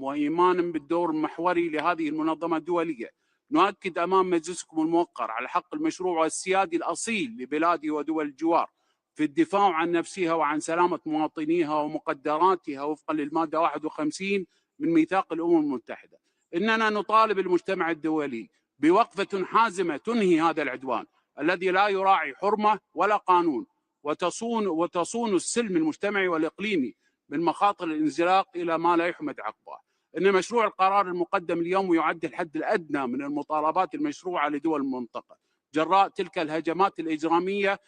وإيمانا بالدور المحوري لهذه المنظمة الدولية، نؤكد أمام مجلسكم الموقر على حق المشروع والسيادي الأصيل لبلادي ودول الجوار في الدفاع عن نفسها وعن سلامة مواطنيها ومقدراتها وفقا للمادة 51 من ميثاق الأمم المتحدة. إننا نطالب المجتمع الدولي بوقفة حازمة تنهي هذا العدوان الذي لا يراعي حرمة ولا قانون، وتصون السلم المجتمعي والإقليمي من مخاطر الانزلاق إلى ما لا يحمد عقبه. إن مشروع القرار المقدم اليوم يعد الحد الأدنى من المطالبات المشروعة لدول المنطقة جراء تلك الهجمات الإجرامية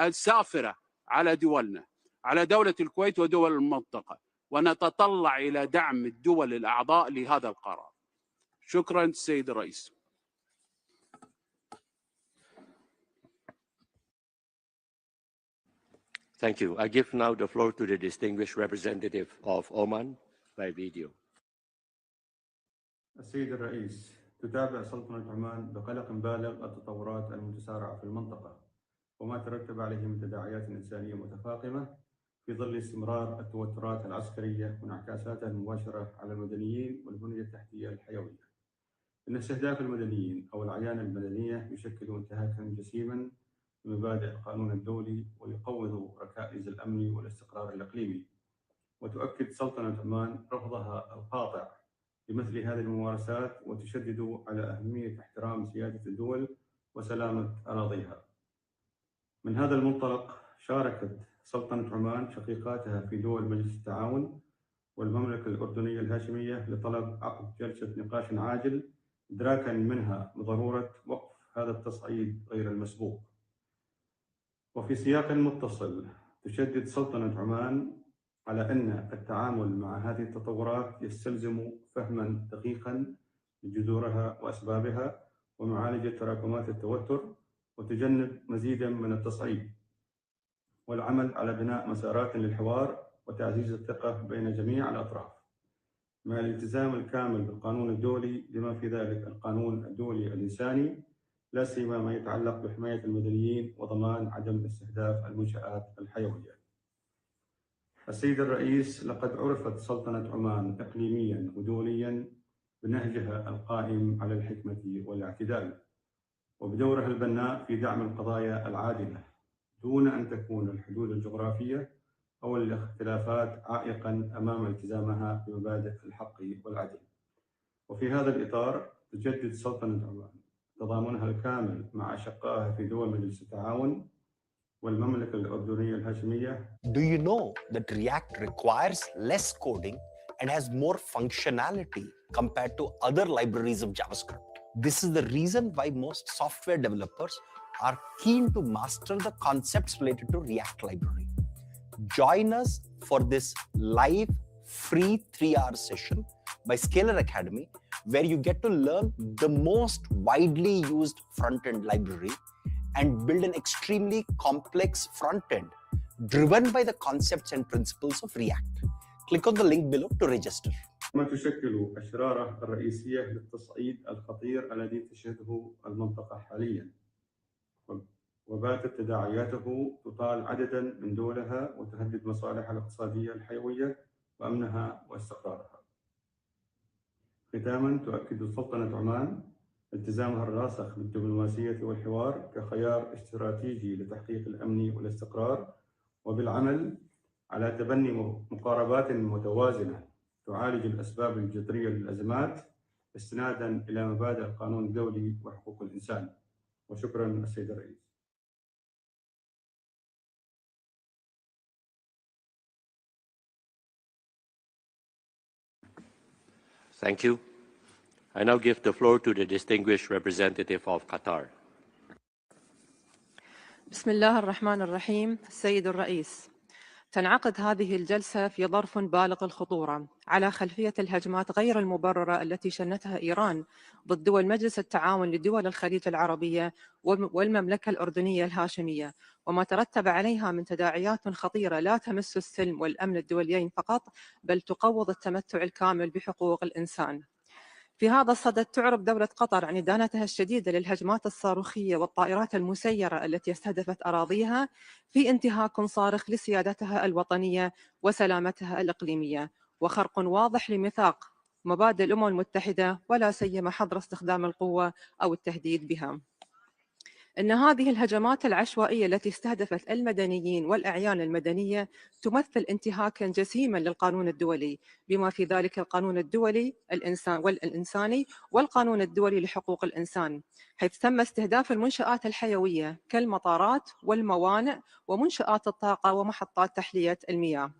السافرة على دولنا، على دولة الكويت ودول المنطقة، ونتطلع إلى دعم الدول الأعضاء لهذا القرار. شكرا سيد الرئيس. Thank you. I give now the floor to the distinguished representative of Oman by video. السيد الرئيس، تتابع سلطنة عمان بقلق بالغ التطورات المتسارعة في المنطقة وما ترتب عليه من تداعيات إنسانية متفاقمة في ظل استمرار التوترات العسكرية وانعكاساتها المباشرة على المدنيين والبنية التحتية الحيوية. إن استهداف المدنيين أو الأعيان المدنية يشكل انتهاكا جسيما لمبادئ القانون الدولي ويقوض ركائز الأمن والاستقرار الإقليمي. وتؤكد سلطنة عمان رفضها القاطع لمثل هذه الممارسات وتشدد على أهمية احترام سيادة الدول وسلامة أراضيها. من هذا المنطلق شاركت سلطنة عمان شقيقاتها في دول مجلس التعاون والمملكة الأردنية الهاشمية لطلب عقد جلسة نقاش عاجل إدراكا منها بضرورة وقف هذا التصعيد غير المسبوق. وفي سياق متصل تشدد سلطنة عمان على أن التعامل مع هذه التطورات يستلزم فهما دقيقا لجذورها وأسبابها ومعالجة تراكمات التوتر وتجنب مزيدا من التصعيد، والعمل على بناء مسارات للحوار وتعزيز الثقة بين جميع الأطراف مع الالتزام الكامل بالقانون الدولي بما في ذلك القانون الدولي الإنساني، لا سيما ما يتعلق بحماية المدنيين وضمان عدم استهداف المنشآت الحيوية. السيد الرئيس، لقد عرفت سلطنة عمان إقليميا ودوليا بنهجها القائم على الحكمة والاعتدال وبدورها البناء في دعم القضايا العادلة دون أن تكون الحدود الجغرافية أو الاختلافات عائقا أمام التزامها بمبادئ الحق والعدل. وفي هذا الإطار تجدد سلطنة عمان تضامنها الكامل مع أشقائها في دول مجلس التعاون والمملكة الأردنية الهاشمية. Do you know that React requires less coding and has more functionality compared to other libraries of JavaScript? This is the reason why most software developers are keen to master the concepts related to React library. Join us for this live free 3-hour session by Scalar Academy, where you get to learn the most widely used front-end library and build an extremely complex front-end driven by the concepts and principles of React. Click on the link below to register. ما تشكل الشرارة الرئيسية للتصعيد الخطير الذي تشهده المنطقة حاليا، وباتت تداعياته تطال عددا من دولها وتهدد مصالحها الاقتصادية الحيوية وأمنها واستقرارها. ختاما، تؤكد سلطنة عمان التزامها الراسخ بالدبلوماسية والحوار كخيار استراتيجي لتحقيق الأمن والاستقرار، وبالعمل على تبني مقاربات متوازنة تعالج الأسباب الجذرية للأزمات استنادا إلى مبادئ القانون الدولي وحقوق الإنسان. وشكرا السيد الرئيس. Thank you. I now give the floor to the distinguished representative of Qatar. بسم الله الرحمن الرحيم. السيد الرئيس، تنعقد هذه الجلسة في ظرف بالغ الخطورة على خلفية الهجمات غير المبررة التي شنتها إيران ضد دول مجلس التعاون لدول الخليج العربية والمملكة الأردنية الهاشمية، وما ترتب عليها من تداعيات خطيرة لا تمس السلم والأمن الدوليين فقط، بل تقوض التمتع الكامل بحقوق الإنسان. في هذا الصدد تعرف دولة قطر عن إدانتها الشديدة للهجمات الصاروخية والطائرات المسيرة التي استهدفت أراضيها في انتهاك صارخ لسيادتها الوطنية وسلامتها الإقليمية، وخرق واضح لميثاق مبادئ الأمم المتحدة ولا سيما حظر استخدام القوة أو التهديد بها. إن هذه الهجمات العشوائية التي استهدفت المدنيين والأعيان المدنية تمثل انتهاكاً جسيماً للقانون الدولي، بما في ذلك القانون الدولي الإنساني والقانون الدولي لحقوق الإنسان، حيث تم استهداف المنشآت الحيوية كالمطارات والموانئ ومنشآت الطاقة ومحطات تحلية المياه.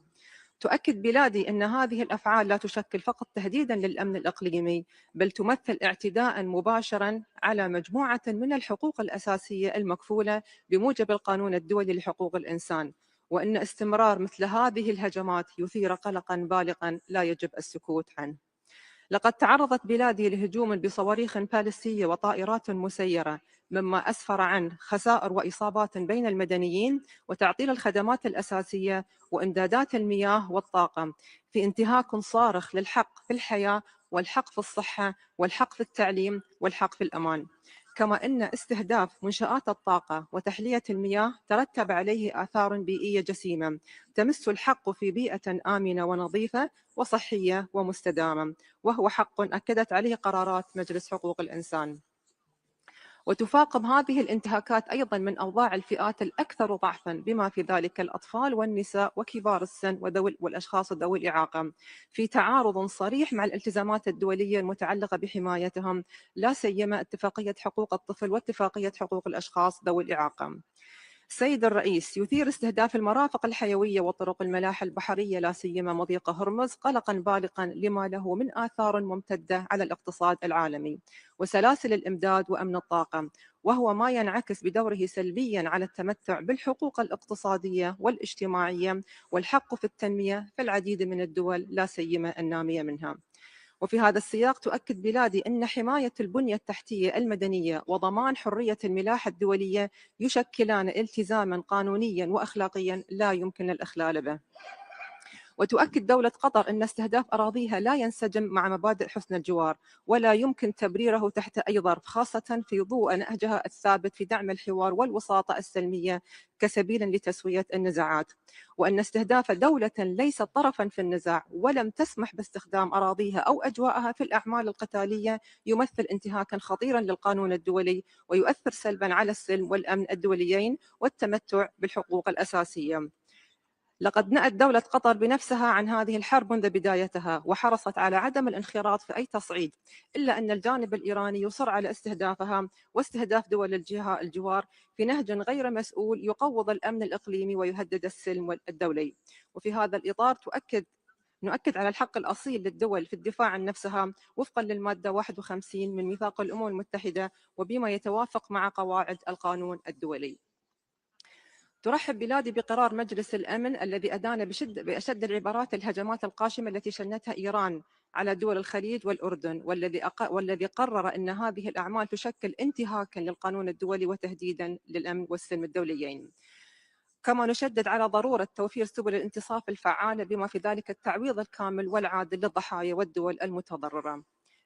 تؤكد بلادي أن هذه الأفعال لا تشكل فقط تهديداً للأمن الإقليمي، بل تمثل اعتداءً مباشراً على مجموعة من الحقوق الأساسية المكفولة بموجب القانون الدولي لحقوق الإنسان، وأن استمرار مثل هذه الهجمات يثير قلقاً بالغاً لا يجب السكوت عنه. لقد تعرضت بلادي لهجوم بصواريخ باليستية وطائرات مسيرة، مما أسفر عن خسائر وإصابات بين المدنيين وتعطيل الخدمات الأساسية وإمدادات المياه والطاقة، في انتهاك صارخ للحق في الحياة والحق في الصحة والحق في التعليم والحق في الأمان. كما أن استهداف منشآت الطاقة وتحلية المياه ترتب عليه آثار بيئية جسيمة تمس الحق في بيئة آمنة ونظيفة وصحية ومستدامة، وهو حق أكدت عليه قرارات مجلس حقوق الإنسان. وتفاقم هذه الانتهاكات أيضاً من أوضاع الفئات الأكثر ضعفاً، بما في ذلك الأطفال والنساء وكبار السن والأشخاص ذوي الإعاقة، في تعارض صريح مع الالتزامات الدولية المتعلقة بحمايتهم، لا سيما اتفاقية حقوق الطفل واتفاقية حقوق الأشخاص ذوي الإعاقة. سيد الرئيس، يثير استهداف المرافق الحيوية وطرق الملاحة البحرية لا سيما مضيق هرمز قلقاً بالغاً لما له من آثار ممتدة على الاقتصاد العالمي وسلاسل الإمداد وأمن الطاقة، وهو ما ينعكس بدوره سلبياً على التمتع بالحقوق الاقتصادية والاجتماعية والحق في التنمية في العديد من الدول لا سيما النامية منها. وفي هذا السياق تؤكد بلادي أن حماية البنية التحتية المدنية وضمان حرية الملاحة الدولية يشكلان التزاماً قانونياً وأخلاقياً لا يمكن الإخلال به. وتؤكد دولة قطر أن استهداف أراضيها لا ينسجم مع مبادئ حسن الجوار ولا يمكن تبريره تحت أي ظرف، خاصة في ضوء نهجها الثابت في دعم الحوار والوساطة السلمية كسبيل لتسوية النزاعات، وأن استهداف دولة ليست طرفا في النزاع ولم تسمح باستخدام أراضيها أو أجواءها في الأعمال القتالية يمثل انتهاكا خطيرا للقانون الدولي ويؤثر سلبا على السلم والأمن الدوليين والتمتع بالحقوق الأساسية. لقد نأت دولة قطر بنفسها عن هذه الحرب منذ بدايتها وحرصت على عدم الانخراط في أي تصعيد، إلا أن الجانب الإيراني يصر على استهدافها واستهداف دول الجوار في نهج غير مسؤول يقوض الأمن الإقليمي ويهدد السلم الدولي. وفي هذا الإطار نؤكد على الحق الأصيل للدول في الدفاع عن نفسها وفقا للمادة 51 من ميثاق الأمم المتحدة وبما يتوافق مع قواعد القانون الدولي. ترحب بلادي بقرار مجلس الأمن الذي أدان بأشد العبارات الهجمات القاشمة التي شنتها إيران على دول الخليج والأردن، والذي قرر أن هذه الأعمال تشكل انتهاكاً للقانون الدولي وتهديداً للأمن والسلم الدوليين. كما نشدد على ضرورة توفير سبل الانتصاف الفعالة بما في ذلك التعويض الكامل والعادل للضحايا والدول المتضررة.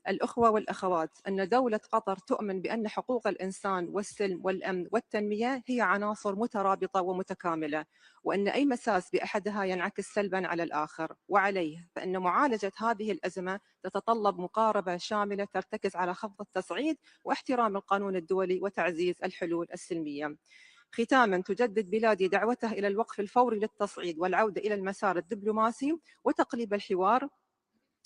الأخوة والأخوات، أن دولة قطر تؤمن بأن حقوق الإنسان والسلم والأمن والتنمية هي عناصر مترابطة ومتكاملة، وأن أي مساس بأحدها ينعكس سلباً على الآخر، وعليه فإن معالجة هذه الأزمة تتطلب مقاربة شاملة ترتكز على خفض التصعيد واحترام القانون الدولي وتعزيز الحلول السلمية. ختاماً، تجدد بلادي دعوتها إلى الوقف الفوري للتصعيد والعودة إلى المسار الدبلوماسي وتقليب الحوار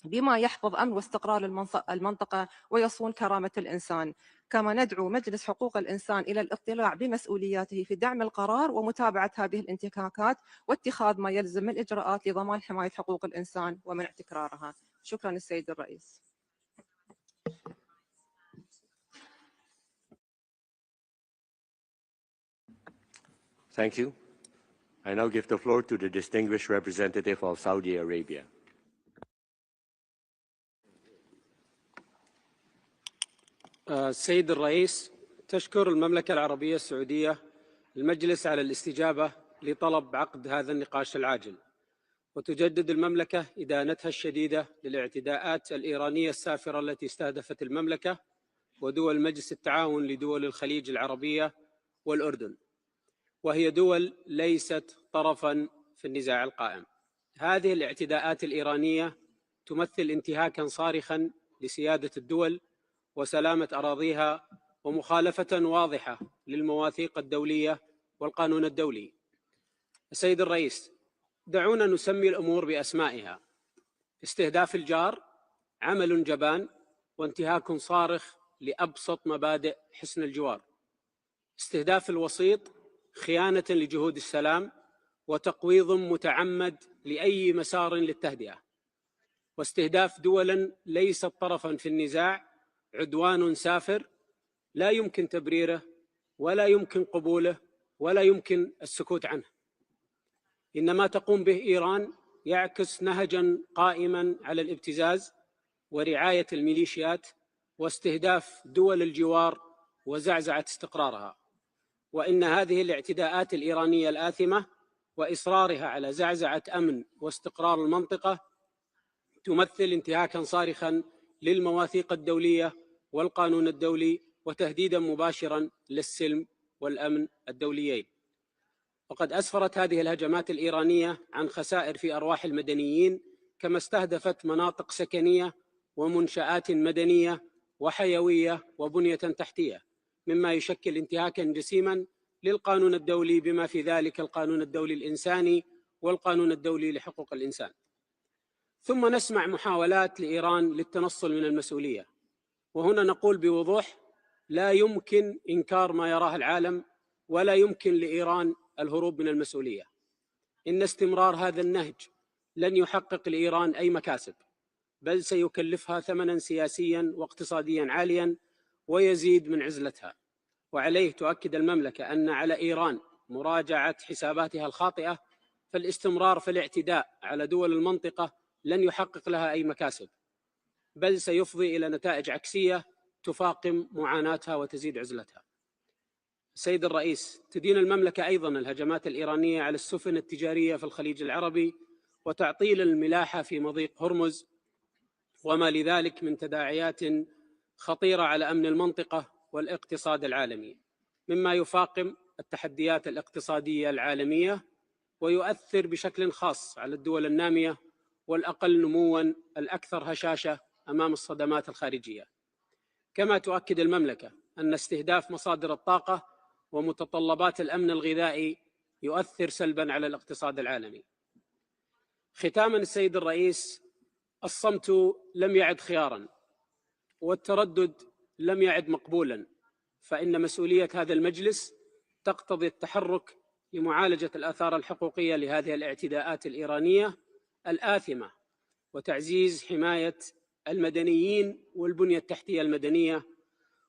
بما يحفظ أمن واستقرار المنطقة ويصون كرامة الإنسان. كما ندعو مجلس حقوق الإنسان إلى الاطلاع بمسؤولياته في دعم القرار ومتابعة هذه الانتهاكات واتخاذ ما يلزم من إجراءات لضمان حماية حقوق الإنسان ومنع تكرارها. شكرا السيد الرئيس. Thank you. I now give the floor to the distinguished representative of Saudi Arabia. السيد الرئيس، تشكر المملكة العربية السعودية المجلس على الاستجابة لطلب عقد هذا النقاش العاجل، وتجدد المملكة إدانتها الشديدة للاعتداءات الإيرانية السافرة التي استهدفت المملكة ودول مجلس التعاون لدول الخليج العربية والأردن، وهي دول ليست طرفاً في النزاع القائم. هذه الاعتداءات الإيرانية تمثل انتهاكا صارخا لسيادة الدول وسلامة أراضيها ومخالفة واضحة للمواثيق الدولية والقانون الدولي. السيد الرئيس، دعونا نسمي الأمور بأسمائها: استهداف الجار عمل جبان وانتهاك صارخ لأبسط مبادئ حسن الجوار. استهداف الوسيط خيانة لجهود السلام وتقويض متعمد لأي مسار للتهدئة. واستهداف دول ليست طرفا في النزاع عدوان سافر لا يمكن تبريره ولا يمكن قبوله ولا يمكن السكوت عنه. إن ما تقوم به إيران يعكس نهجا قائما على الابتزاز ورعاية الميليشيات واستهداف دول الجوار وزعزعة استقرارها. وإن هذه الاعتداءات الإيرانية الآثمة وإصرارها على زعزعة أمن واستقرار المنطقة تمثل انتهاكا صارخا للمواثيق الدولية والقانون الدولي وتهديدا مباشرا للسلم والأمن الدوليين. وقد أسفرت هذه الهجمات الإيرانية عن خسائر في أرواح المدنيين، كما استهدفت مناطق سكنية ومنشآت مدنية وحيوية وبنية تحتية، مما يشكل انتهاكا جسيما للقانون الدولي بما في ذلك القانون الدولي الإنساني والقانون الدولي لحقوق الإنسان. ثم نسمع محاولات لإيران للتنصل من المسؤولية، وهنا نقول بوضوح: لا يمكن إنكار ما يراه العالم ولا يمكن لإيران الهروب من المسؤولية. إن استمرار هذا النهج لن يحقق لإيران أي مكاسب، بل سيكلفها ثمنا سياسيا واقتصاديا عاليا ويزيد من عزلتها. وعليه تؤكد المملكة أن على إيران مراجعة حساباتها الخاطئة، فالاستمرار في الاعتداء على دول المنطقة لن يحقق لها أي مكاسب، بل سيفضي إلى نتائج عكسية تفاقم معاناتها وتزيد عزلتها. السيد الرئيس، تدين المملكة أيضا الهجمات الإيرانية على السفن التجارية في الخليج العربي وتعطيل الملاحة في مضيق هرمز وما لذلك من تداعيات خطيرة على أمن المنطقة والاقتصاد العالمي، مما يفاقم التحديات الاقتصادية العالمية ويؤثر بشكل خاص على الدول النامية والأقل نمواً الأكثر هشاشة أمام الصدمات الخارجية. كما تؤكد المملكة أن استهداف مصادر الطاقة ومتطلبات الأمن الغذائي يؤثر سلباً على الاقتصاد العالمي. ختاماً السيد الرئيس، الصمت لم يعد خياراً والتردد لم يعد مقبولاً، فإن مسؤولية هذا المجلس تقتضي التحرك لمعالجة الآثار الحقوقية لهذه الاعتداءات الإيرانية الآثمة وتعزيز حماية المدنيين والبنية التحتية المدنية.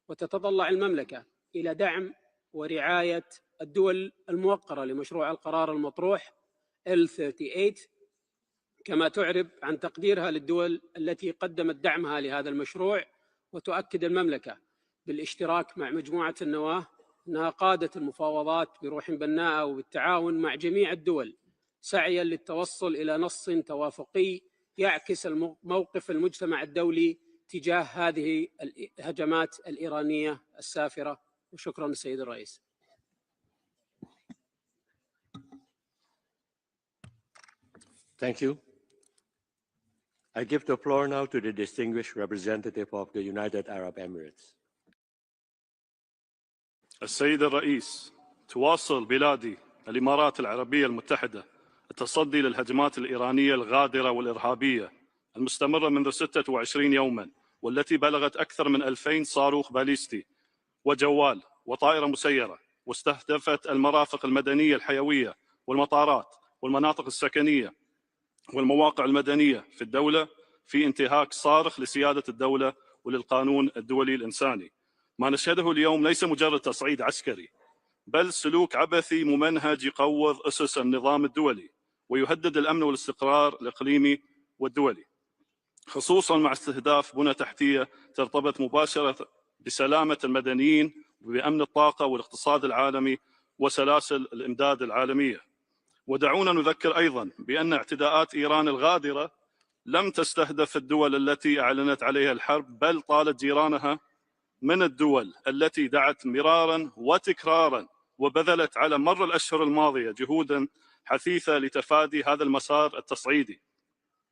وتتطلع المملكة إلى دعم ورعاية الدول الموقرة لمشروع القرار المطروح L38، كما تعرب عن تقديرها للدول التي قدمت دعمها لهذا المشروع. وتؤكد المملكة بالاشتراك مع مجموعة النواة أنها قادت المفاوضات بروح بناءة وبالتعاون مع جميع الدول سعيا للتوصل إلى نص توافقي يعكس موقف المجتمع الدولي تجاه هذه الهجمات الإيرانية السافرة. وشكرا السيد الرئيس. Thank you. I give the floor now to the distinguished representative of the United Arab Emirates. السيد الرئيس، تواصل بلادي الإمارات العربية المتحدة التصدي للهجمات الإيرانية الغادرة والإرهابية المستمرة منذ 26 يوما، والتي بلغت أكثر من 2000 صاروخ باليستي وجوال وطائرة مسيرة، واستهدفت المرافق المدنية الحيوية والمطارات والمناطق السكنية والمواقع المدنية في الدولة، في انتهاك صارخ لسيادة الدولة وللقانون الدولي الإنساني. ما نشهده اليوم ليس مجرد تصعيد عسكري، بل سلوك عبثي ممنهج يقوض أسس النظام الدولي ويهدد الأمن والاستقرار الإقليمي والدولي، خصوصا مع استهداف بنى تحتية ترتبط مباشرة بسلامة المدنيين وبأمن الطاقة والاقتصاد العالمي وسلاسل الإمداد العالمية. ودعونا نذكر أيضا بأن اعتداءات إيران الغادرة لم تستهدف الدول التي أعلنت عليها الحرب، بل طالت جيرانها من الدول التي دعت مرارا وتكرارا وبذلت على مر الأشهر الماضية جهودا حثيثة لتفادي هذا المسار التصعيدي.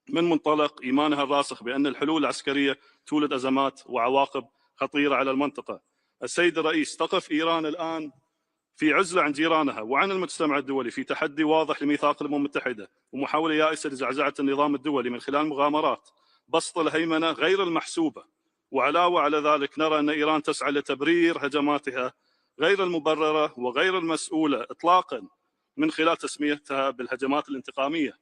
من منطلق إيمانها الراسخ بأن الحلول العسكرية تولد أزمات وعواقب خطيرة على المنطقة. السيد الرئيس، تقف إيران الآن في عزلة عن جيرانها وعن المجتمع الدولي في تحدي واضح لميثاق الأمم المتحدة ومحاولة يائسة لزعزعة النظام الدولي من خلال مغامرات بسط الهيمنة غير المحسوبة. وعلاوة على ذلك نرى أن إيران تسعى لتبرير هجماتها غير المبررة وغير المسؤولة إطلاقا من خلال تسميتها بالهجمات الانتقامية.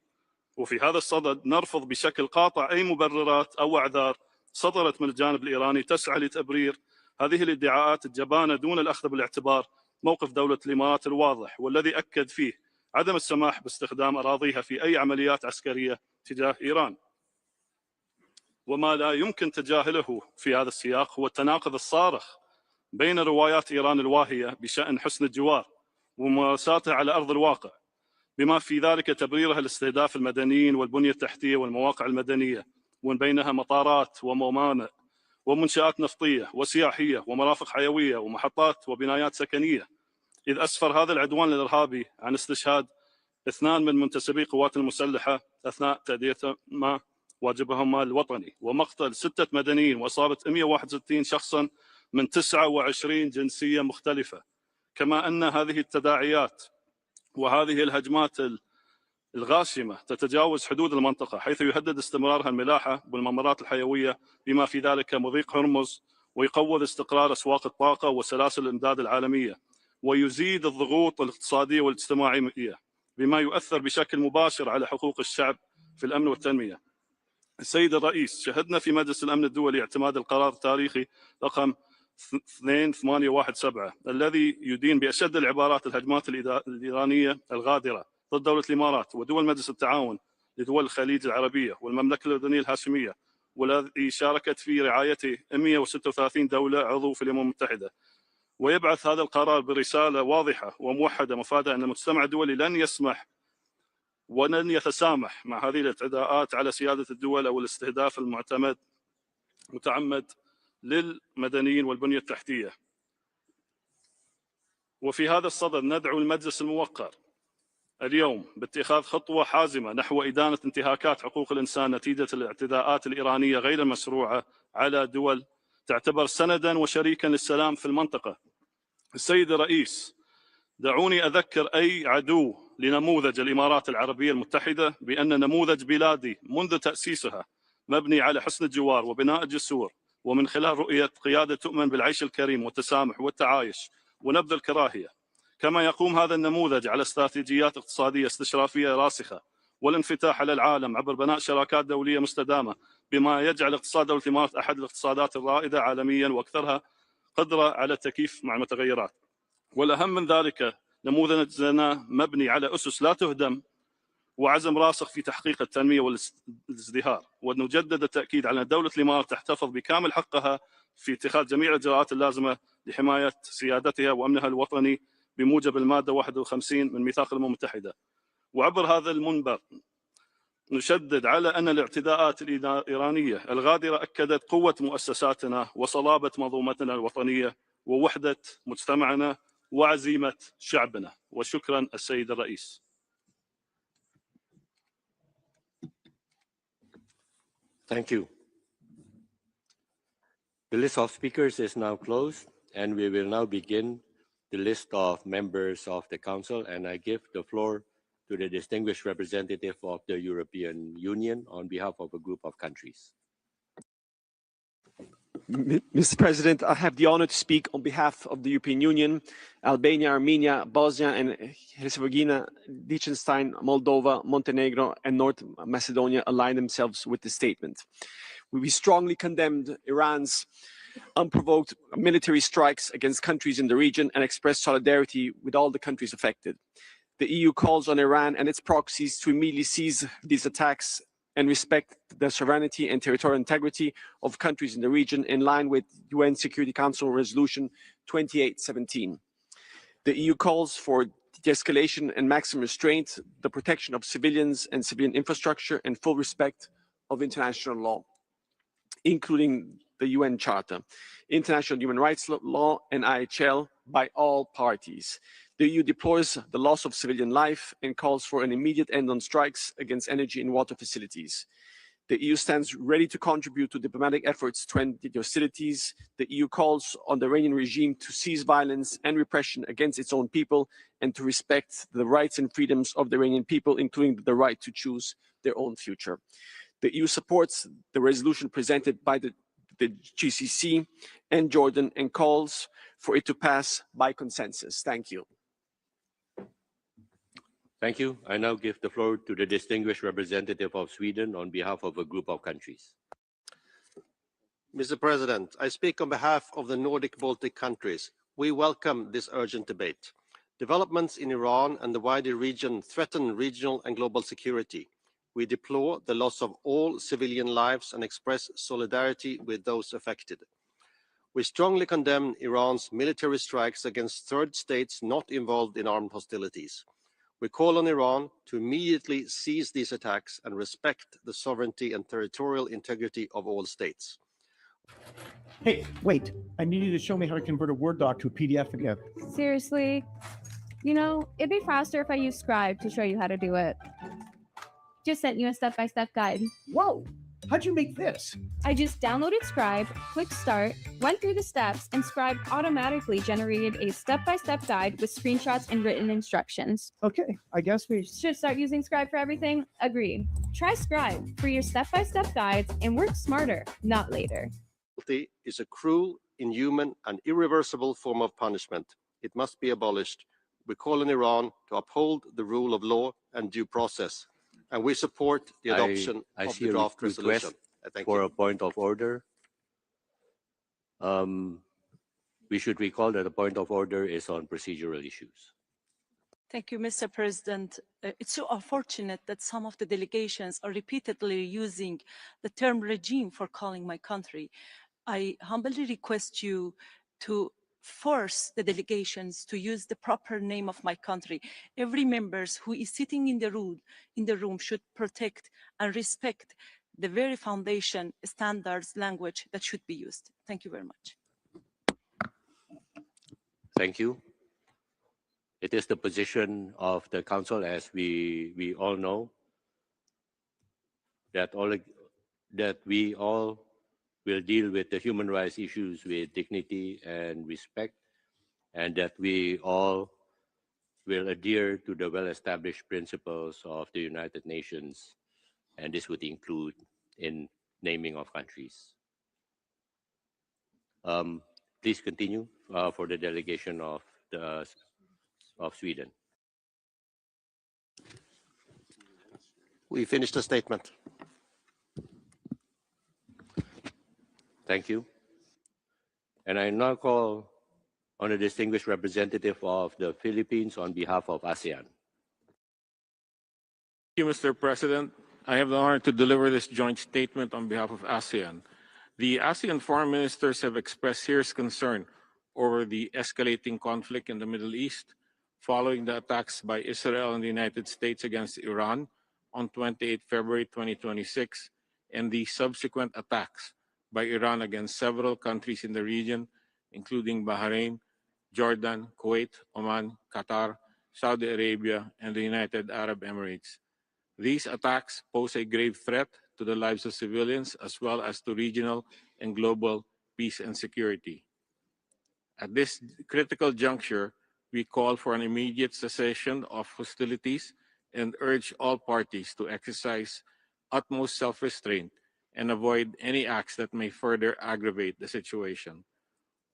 وفي هذا الصدد نرفض بشكل قاطع أي مبررات أو أعذار صدرت من الجانب الإيراني تسعى لتبرير هذه الادعاءات الجبانة دون الأخذ بالاعتبار موقف دولة الإمارات الواضح والذي أكد فيه عدم السماح باستخدام أراضيها في أي عمليات عسكرية تجاه إيران. وما لا يمكن تجاهله في هذا السياق هو التناقض الصارخ بين روايات إيران الواهية بشأن حسن الجوار وممارساتها على أرض الواقع، بما في ذلك تبريرها لاستهداف المدنيين والبنية التحتية والمواقع المدنية، ومن بينها مطارات وموانئ ومنشآت نفطية وسياحية ومرافق حيوية ومحطات وبنايات سكنية، إذ أسفر هذا العدوان الإرهابي عن استشهاد 2 من منتسبي القوات المسلحة أثناء تأديتهما واجبهما الوطني، ومقتل 6 مدنيين وإصابة 161 شخصا من 29 جنسية مختلفة. كما أن هذه التداعيات وهذه الهجمات الغاشمة تتجاوز حدود المنطقة، حيث يهدد استمرارها الملاحة والممرات الحيوية بما في ذلك مضيق هرمز، ويقوض استقرار أسواق الطاقة وسلاسل الإمداد العالمية، ويزيد الضغوط الاقتصادية والاجتماعية بما يؤثر بشكل مباشر على حقوق الشعب في الأمن والتنمية. السيد الرئيس، شهدنا في مجلس الأمن الدولي اعتماد القرار التاريخي رقم 2817 الذي يدين بأشد العبارات الهجمات الإيرانية الغادرة ضد دولة الإمارات ودول مجلس التعاون لدول الخليج العربية والمملكة الأردنية الهاشمية، والذي شاركت في رعايته 136 دولة عضو في الأمم المتحدة. ويبعث هذا القرار برسالة واضحة وموحدة مفادة أن المجتمع الدولي لن يسمح ولن يتسامح مع هذه الاعتداءات على سيادة الدول أو الاستهداف متعمد للمدنيين والبنية التحتية. وفي هذا الصدد ندعو المجلس الموقر اليوم باتخاذ خطوة حازمة نحو إدانة انتهاكات حقوق الإنسان نتيجة الاعتداءات الإيرانية غير المشروعة على دول تعتبر سندا وشريكا للسلام في المنطقة. السيد الرئيس، دعوني أذكر أي عدو لنموذج الإمارات العربية المتحدة بأن نموذج بلادي منذ تأسيسها مبني على حسن الجوار وبناء الجسور، ومن خلال رؤية قيادة تؤمن بالعيش الكريم والتسامح والتعايش ونبذ الكراهية. كما يقوم هذا النموذج على استراتيجيات اقتصادية استشرافية راسخة والانفتاح على العالم عبر بناء شراكات دولية مستدامة، بما يجعل اقتصاد دولة الإمارات أحد الاقتصادات الرائدة عالميا وأكثرها قدرة على التكيف مع المتغيرات. والأهم من ذلك نموذجنا مبني على أسس لا تهدم وعزم راسخ في تحقيق التنمية والازدهار. ونجدد التأكيد على أن دولة الإمارات تحتفظ بكامل حقها في اتخاذ جميع الإجراءات اللازمة لحماية سيادتها وأمنها الوطني بموجب المادة 51 من ميثاق الأمم المتحدة. وعبر هذا المنبر نشدد على أن الاعتداءات الإيرانية الغادرة أكدت قوة مؤسساتنا وصلابة منظومتنا الوطنية ووحدة مجتمعنا وعزيمة شعبنا. وشكرا السيد الرئيس. Thank you. The list of speakers is now closed, and we will now begin the list of members of the Council, and I give the floor to the distinguished representative of the European Union on behalf of a group of countries. Mr. President, I have the honor to speak on behalf of the European Union. Albania, Armenia, Bosnia and Herzegovina, Liechtenstein, Moldova, Montenegro, and North Macedonia align themselves with the statement. We strongly condemned Iran's unprovoked military strikes against countries in the region and express solidarity with all the countries affected. The EU calls on Iran and its proxies to immediately cease these attacks and respect the sovereignty and territorial integrity of countries in the region in line with UN Security Council Resolution 2817. The EU calls for de-escalation and maximum restraint, the protection of civilians and civilian infrastructure, and full respect of international law, including the UN Charter, international human rights law, and IHL by all parties. The EU deplores the loss of civilian life and calls for an immediate end on strikes against energy and water facilities. The EU stands ready to contribute to diplomatic efforts to end the hostilities. The EU calls on the Iranian regime to cease violence and repression against its own people and to respect the rights and freedoms of the Iranian people, including the right to choose their own future. The EU supports the resolution presented by the GCC and Jordan and calls for it to pass by consensus. Thank you. Thank you. I now give the floor to the distinguished representative of Sweden on behalf of a group of countries. Mr. President, I speak on behalf of the Nordic Baltic countries. We welcome this urgent debate. Developments in Iran and the wider region threaten regional and global security. We deplore the loss of all civilian lives and express solidarity with those affected. We strongly condemn Iran's military strikes against third states not involved in armed hostilities. We call on Iran to immediately cease these attacks and respect the sovereignty and territorial integrity of all states. Hey, wait, I need you to show me how to convert a Word doc to a PDF again. Seriously? You know, it'd be faster if I used Scribe to show you how to do it. Just sent you a step-by-step guide. Whoa, how'd you make this? I just downloaded Scribe, clicked Start, went through the steps, and Scribe automatically generated a step-by-step guide with screenshots and written instructions. Okay, I guess we should start using Scribe for everything? Agreed. Try Scribe for your step-by-step guides and work smarter, not later. Is a cruel, inhuman, and irreversible form of punishment. It must be abolished. We call on Iran to uphold the rule of law and due process, and we support the adoption of the draft resolution. Thank you. For a point of order. We should recall that the point of order is on procedural issues. Thank you, Mr. President. It's so unfortunate that some of the delegations are repeatedly using the term regime for calling my country. I humbly request you to force the delegations to use the proper name of my country. Every member who is sitting in the room should protect and respect the very foundation standards language that should be used. Thank you very much. Thank you. It is the position of the Council, as we all know, that we all will deal with the human rights issues with dignity and respect, and that we all will adhere to the well-established principles of the United Nations, and this would include in naming of countries. Please continue for the delegation of Sweden. We finished the statement. Thank you. And I now call on the distinguished representative of the Philippines on behalf of ASEAN. Thank you, Mr. President. I have the honor to deliver this joint statement on behalf of ASEAN. The ASEAN foreign ministers have expressed serious concern over the escalating conflict in the Middle East following the attacks by Israel and the United States against Iran on 28 February 2026 and the subsequent attacks by Iran against several countries in the region, including Bahrain, Jordan, Kuwait, Oman, Qatar, Saudi Arabia, and the United Arab Emirates. These attacks pose a grave threat to the lives of civilians as well as to regional and global peace and security. At this critical juncture, we call for an immediate cessation of hostilities and urge all parties to exercise utmost self-restraint and avoid any acts that may further aggravate the situation.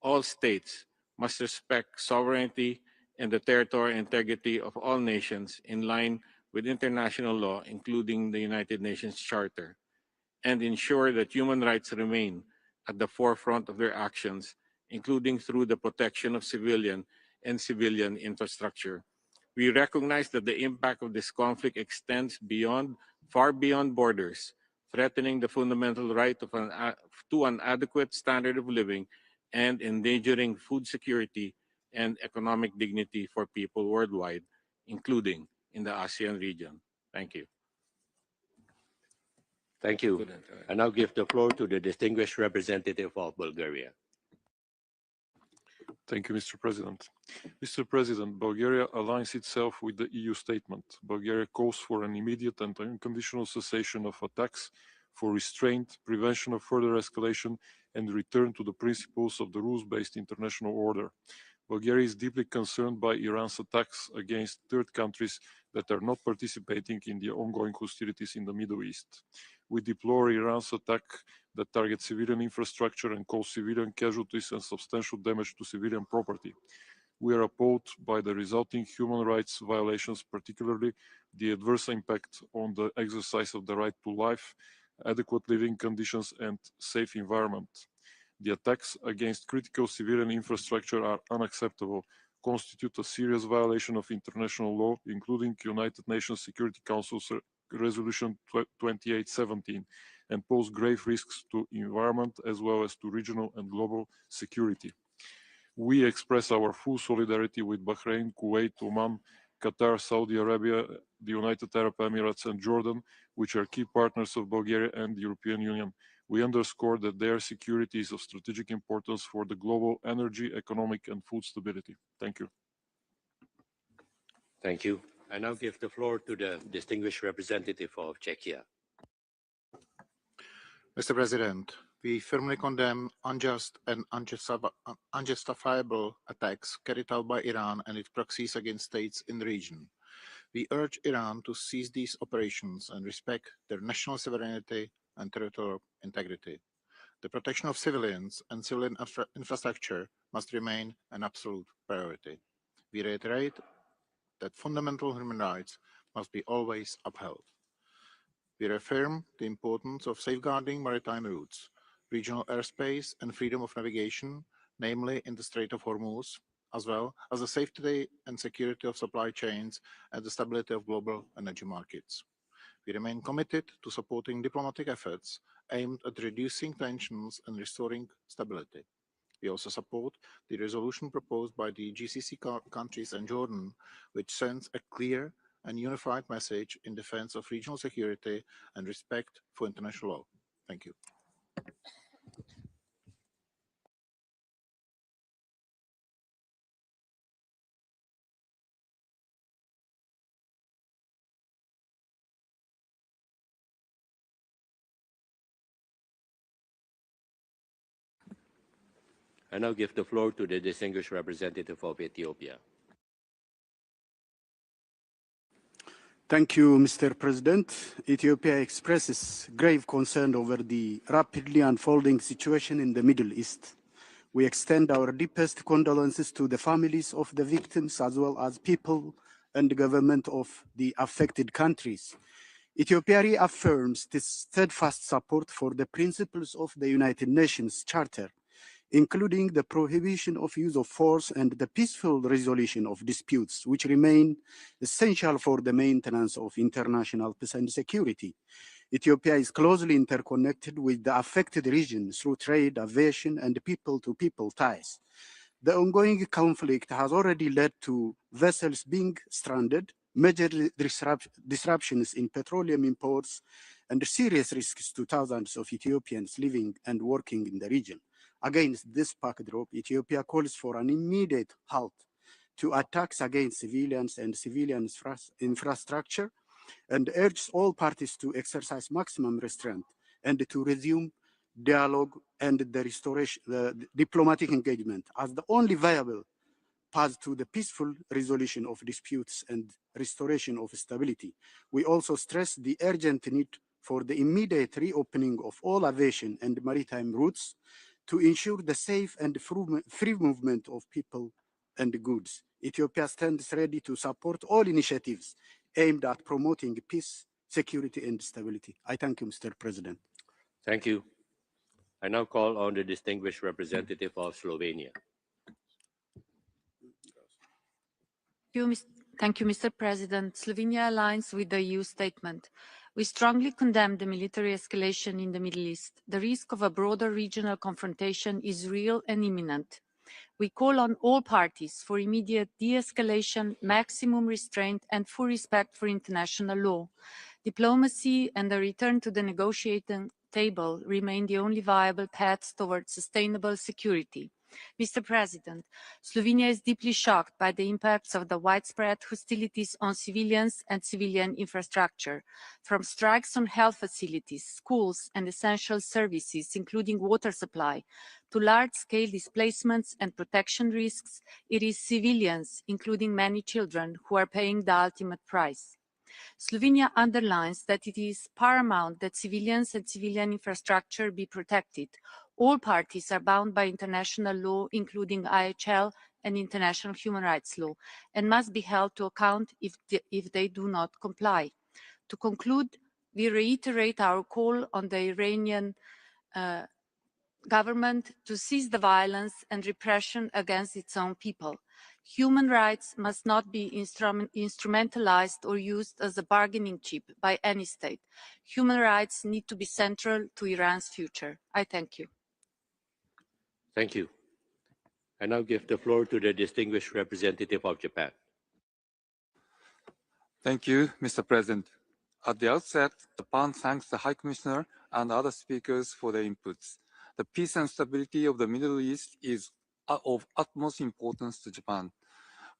All states must respect sovereignty and the territorial integrity of all nations in line with international law, including the United Nations Charter, and ensure that human rights remain at the forefront of their actions, including through the protection of civilian and civilian infrastructure. We recognize that the impact of this conflict extends far beyond borders, threatening the fundamental right to an adequate standard of living and endangering food security and economic dignity for people worldwide, including in the ASEAN region. Thank you. Thank you. I now give the floor to the distinguished representative of Bulgaria. Thank you, Mr. President. Mr. President, Bulgaria aligns itself with the EU statement. Bulgaria calls for an immediate and unconditional cessation of attacks for restraint, prevention of further escalation, and return to the principles of the rules-based international order. Bulgaria is deeply concerned by Iran's attacks against third countries that are not participating in the ongoing hostilities in the Middle East. We deplore Iran's attack that targets civilian infrastructure and cause civilian casualties and substantial damage to civilian property. We are appalled by the resulting human rights violations, particularly the adverse impact on the exercise of the right to life, adequate living conditions, and safe environment. The attacks against critical civilian infrastructure are unacceptable, constitute a serious violation of international law, including United Nations Security Council's Resolution 2817, and pose grave risks to environment as well as to regional and global security. We express our full solidarity with Bahrain, Kuwait, Oman, Qatar, Saudi Arabia, the United Arab Emirates, and Jordan, which are key partners of Bulgaria and the European Union. We underscore that their security is of strategic importance for the global energy, economic, and food stability. Thank you. Thank you. I now give the floor to the distinguished representative of Czechia. Mr. President, we firmly condemn unjust and unjustifiable attacks carried out by Iran and its proxies against states in the region. We urge Iran to cease these operations and respect their national sovereignty and territorial integrity. The protection of civilians and civilian infrastructure must remain an absolute priority. We reiterate that fundamental human rights must be always upheld. We reaffirm the importance of safeguarding maritime routes, regional airspace, and freedom of navigation, namely in the Strait of Hormuz, as well as the safety and security of supply chains and the stability of global energy markets. We remain committed to supporting diplomatic efforts aimed at reducing tensions and restoring stability. We also support the resolution proposed by the GCC countries and Jordan, which sends a clear and unified message in defense of regional security and respect for international law. Thank you. I now give the floor to the distinguished representative of Ethiopia. Thank you, Mr. President. Ethiopia expresses grave concern over the rapidly unfolding situation in the Middle East. We extend our deepest condolences to the families of the victims as well as people and the government of the affected countries. Ethiopia reaffirms its steadfast support for the principles of the United Nations Charter, including the prohibition of use of force and the peaceful resolution of disputes, which remain essential for the maintenance of international peace and security. Ethiopia is closely interconnected with the affected region through trade, aviation, and people-to-people ties. The ongoing conflict has already led to vessels being stranded, major disruptions in petroleum imports, and serious risks to thousands of Ethiopians living and working in the region. Against this backdrop, Ethiopia calls for an immediate halt to attacks against civilians and civilian infrastructure and urges all parties to exercise maximum restraint and to resume dialogue and the diplomatic engagement as the only viable path to the peaceful resolution of disputes and restoration of stability. We also stress the urgent need for the immediate reopening of all aviation and maritime routes to ensure the safe and free movement of people and goods. Ethiopia stands ready to support all initiatives aimed at promoting peace, security, and stability. I thank you, Mr. President. Thank you. I now call on the distinguished representative of Slovenia. Thank you, Mr. President. Slovenia aligns with the EU statement. We strongly condemn the military escalation in the Middle East. The risk of a broader regional confrontation is real and imminent. We call on all parties for immediate de-escalation, maximum restraint, and full respect for international law. Diplomacy and a return to the negotiating table remain the only viable paths towards sustainable security. Mr. President, Slovenia is deeply shocked by the impacts of the widespread hostilities on civilians and civilian infrastructure. From strikes on health facilities, schools and essential services, including water supply, to large-scale displacements and protection risks, it is civilians, including many children, who are paying the ultimate price. Slovenia underlines that it is paramount that civilians and civilian infrastructure be protected. All parties are bound by international law, including IHL and international human rights law, and must be held to account if they do not comply. To conclude, we reiterate our call on the Iranian government to cease the violence and repression against its own people. Human rights must not be instrumentalized or used as a bargaining chip by any state. Human rights need to be central to Iran's future. I thank you. Thank you. I now give the floor to the distinguished representative of Japan. Thank you, Mr. President. At the outset, Japan thanks the High Commissioner and other speakers for their inputs. The peace and stability of the Middle East is of utmost importance to Japan.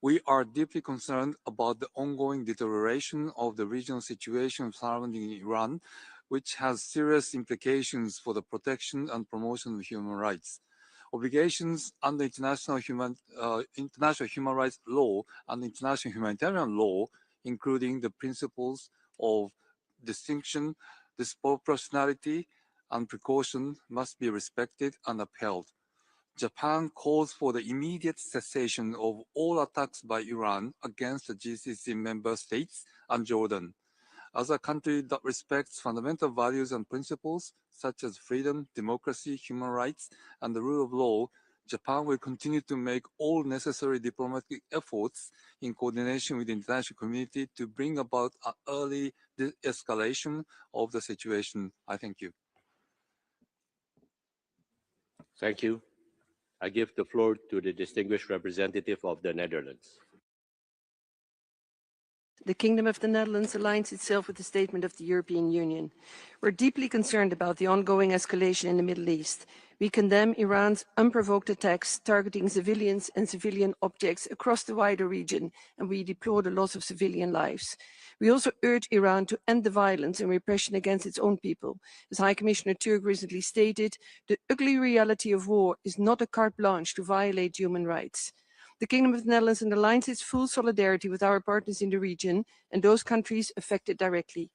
We are deeply concerned about the ongoing deterioration of the regional situation surrounding Iran, which has serious implications for the protection and promotion of human rights. Obligations under international human rights law and international humanitarian law, including the principles of distinction, disproportionality, and precaution, must be respected and upheld. Japan calls for the immediate cessation of all attacks by Iran against the GCC member states and Jordan. As a country that respects fundamental values and principles such as freedom, democracy, human rights, and the rule of law, Japan will continue to make all necessary diplomatic efforts in coordination with the international community to bring about an early de-escalation of the situation. I thank you. Thank you. I give the floor to the distinguished representative of the Netherlands. The Kingdom of the Netherlands aligns itself with the statement of the European Union. We're deeply concerned about the ongoing escalation in the Middle East. We condemn Iran's unprovoked attacks targeting civilians and civilian objects across the wider region, and we deplore the loss of civilian lives. We also urge Iran to end the violence and repression against its own people. As High Commissioner Turk recently stated, the ugly reality of war is not a carte blanche to violate human rights. The Kingdom of the Netherlands underlines its full solidarity with our partners in the region and those countries affected directly.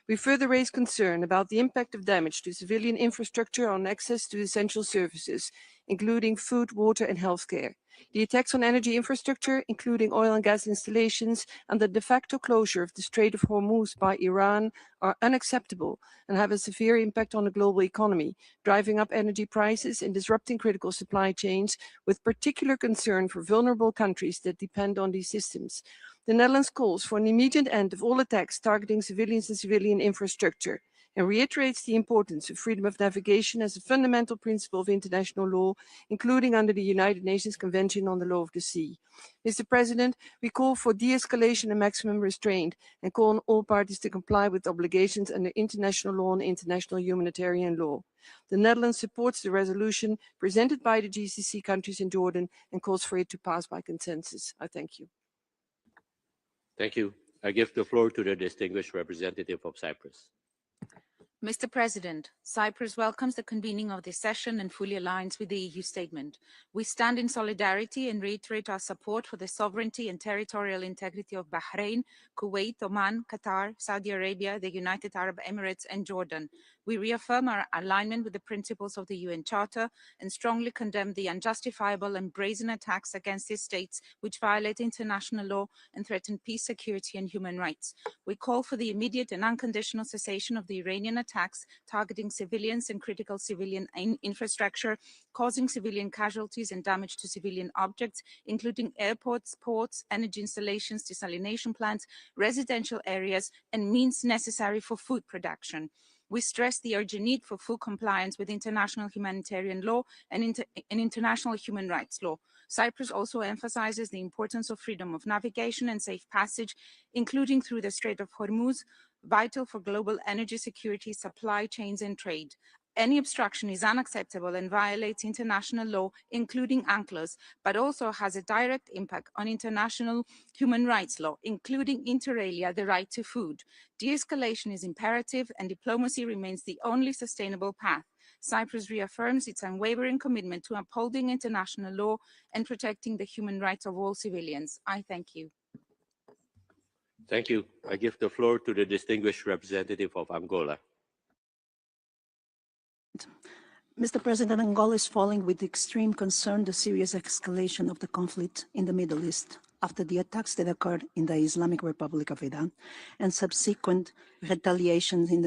We further raise concern about the impact of damage to civilian infrastructure on access to essential services, including food, water and healthcare. The attacks on energy infrastructure, including oil and gas installations, and the de facto closure of the Strait of Hormuz by Iran are unacceptable and have a severe impact on the global economy, driving up energy prices and disrupting critical supply chains, with particular concern for vulnerable countries that depend on these systems. The Netherlands calls for an immediate end of all attacks targeting civilians and civilian infrastructure, and reiterates the importance of freedom of navigation as a fundamental principle of international law, including under the United Nations Convention on the Law of the Sea. Mr. President, we call for de-escalation and maximum restraint, and call on all parties to comply with obligations under international law and international humanitarian law. The Netherlands supports the resolution presented by the GCC countries in Jordan and calls for it to pass by consensus. I thank you. Thank you. I give the floor to the distinguished representative of Cyprus. Mr. President, Cyprus welcomes the convening of this session and fully aligns with the EU statement. We stand in solidarity and reiterate our support for the sovereignty and territorial integrity of Bahrain, Kuwait, Oman, Qatar, Saudi Arabia, the United Arab Emirates, and Jordan. We reaffirm our alignment with the principles of the UN Charter and strongly condemn the unjustifiable and brazen attacks against these states which violate international law and threaten peace, security, and human rights. We call for the immediate and unconditional cessation of the Iranian attacks targeting civilians and critical civilian infrastructure, causing civilian casualties and damage to civilian objects, including airports, ports, energy installations, desalination plants, residential areas, and means necessary for food production. We stress the urgent need for full compliance with international humanitarian law and international human rights law. Cyprus also emphasizes the importance of freedom of navigation and safe passage, including through the Strait of Hormuz, vital for global energy security, supply chains, and trade. Any obstruction is unacceptable and violates international law, including UNCLOS, but also has a direct impact on international human rights law, including inter alia, the right to food. De-escalation is imperative and diplomacy remains the only sustainable path. Cyprus reaffirms its unwavering commitment to upholding international law and protecting the human rights of all civilians. I thank you. Thank you. I give the floor to the distinguished representative of Angola. Mr. President, Angola is following with extreme concern the serious escalation of the conflict in the Middle East after the attacks that occurred in the Islamic Republic of Iran and subsequent retaliations in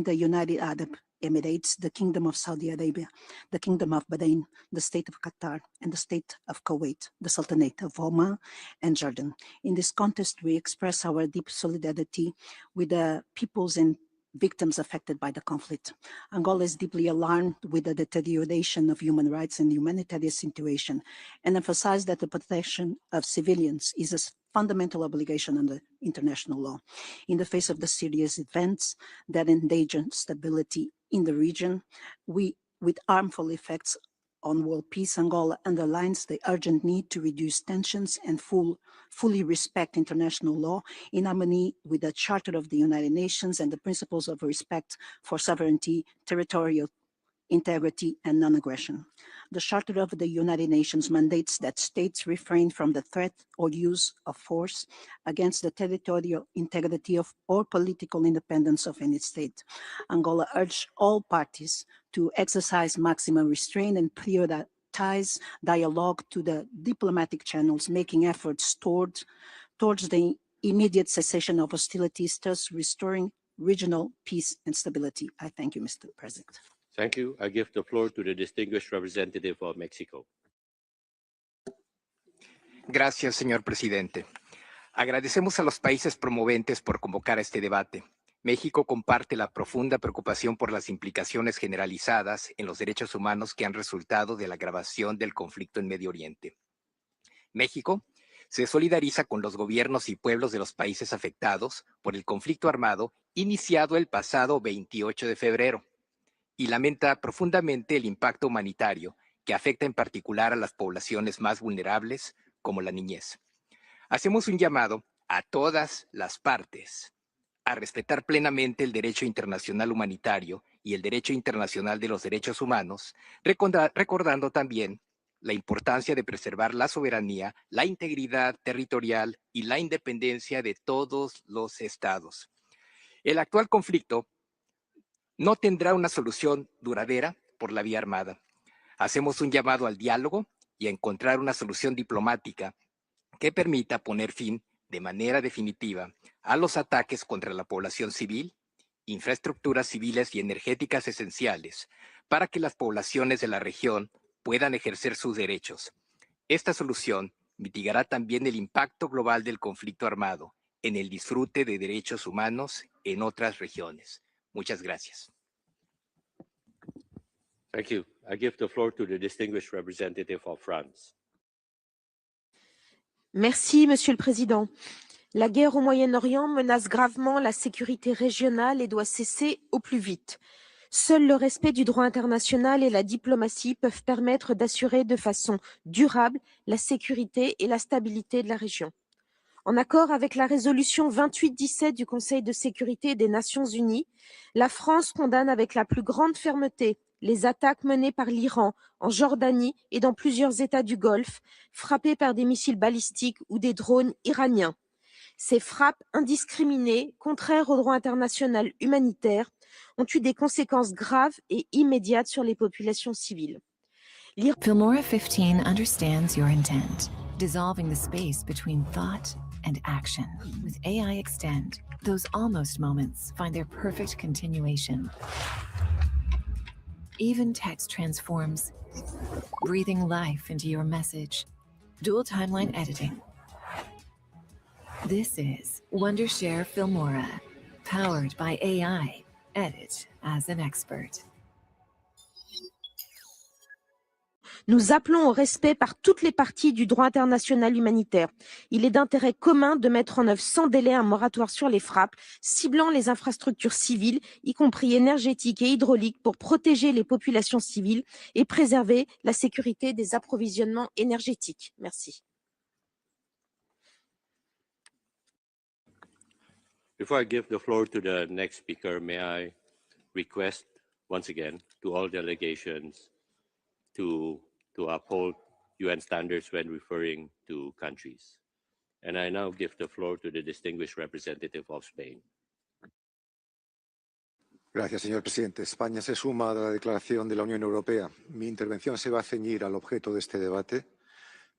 the United Arab Emirates, the Kingdom of Saudi Arabia, the Kingdom of Bahrain, the State of Qatar, and the State of Kuwait, the Sultanate of Oman, and Jordan. In this context, we express our deep solidarity with the peoples and victims affected by the conflict. Angola is deeply alarmed with the deterioration of human rights and humanitarian situation and emphasize that the protection of civilians is a fundamental obligation under international law. In the face of the serious events that endanger stability in the region, with harmful effects on world peace, Angola underlines the urgent need to reduce tensions and fully respect international law in harmony with the Charter of the United Nations and the principles of respect for sovereignty, territorial integrity, and non-aggression. The Charter of the United Nations mandates that states refrain from the threat or use of force against the territorial integrity of or political independence of any state. Angola urged all parties to exercise maximum restraint and prioritize dialogue to the diplomatic channels, making efforts towards the immediate cessation of hostilities, thus restoring regional peace and stability. I thank you, Mr. President. Thank you. I give the floor to the distinguished representative of Mexico. Gracias, señor presidente. Agradecemos a los países promoventes por convocar a este debate. México comparte la profunda preocupación por las implicaciones generalizadas en los derechos humanos que han resultado de la agravación del conflicto en Medio Oriente. México se solidariza con los gobiernos y pueblos de los países afectados por el conflicto armado iniciado el pasado 28 de febrero. Y lamenta profundamente el impacto humanitario que afecta en particular a las poblaciones más vulnerables, como la niñez. Hacemos un llamado a todas las partes a respetar plenamente el derecho internacional humanitario y el derecho internacional de los derechos humanos, recordando también la importancia de preservar la soberanía, la integridad territorial y la independencia de todos los estados. El actual conflicto no tendrá una solución duradera por la vía armada. Hacemos un llamado al diálogo y a encontrar una solución diplomática que permita poner fin de manera definitiva a los ataques contra la población civil, infraestructuras civiles y energéticas esenciales para que las poblaciones de la región puedan ejercer sus derechos. Esta solución mitigará también el impacto global del conflicto armado en el disfrute de derechos humanos en otras regiones. Muchas gracias. Thank you. I give the floor to the distinguished representative of France. Merci, Monsieur le Président. La guerre au Moyen-Orient menace gravement la sécurité régionale et doit cesser au plus vite. Seul le respect du droit international et la diplomatie peuvent permettre d'assurer de façon durable la sécurité et la stabilité de la région. En accord avec la résolution 2817 du Conseil de sécurité des Nations Unies, la France condamne avec la plus grande fermeté les attaques menées par l'Iran en Jordanie et dans plusieurs États du Golfe, frappés par des missiles balistiques ou des drones iraniens. Ces frappes indiscriminées, contraires au droit international humanitaire, ont eu des conséquences graves et immédiates sur les populations civiles. Filmora 15 understands your intent, dissolving the space between thought and action. With AI Extend, those almost moments find their perfect continuation. Even text transforms, breathing life into your message. Dual timeline editing. This is Wondershare Filmora, powered by AI. Edit as an expert. Nous appelons au respect par toutes les parties du droit international humanitaire. Il est d'intérêt commun de mettre en œuvre sans délai un moratoire sur les frappes, ciblant les infrastructures civiles, y compris énergétiques et hydrauliques, pour protéger les populations civiles et préserver la sécurité des approvisionnements énergétiques. Merci. Before I give the floor to the next speaker, may I request once again to all delegations to uphold UN standards when referring to countries. And I now give the floor to the distinguished representative of Spain. Gracias, señor presidente. España se suma a la declaración de la Unión Europea. Mi intervención se va a ceñir al objeto de este debate,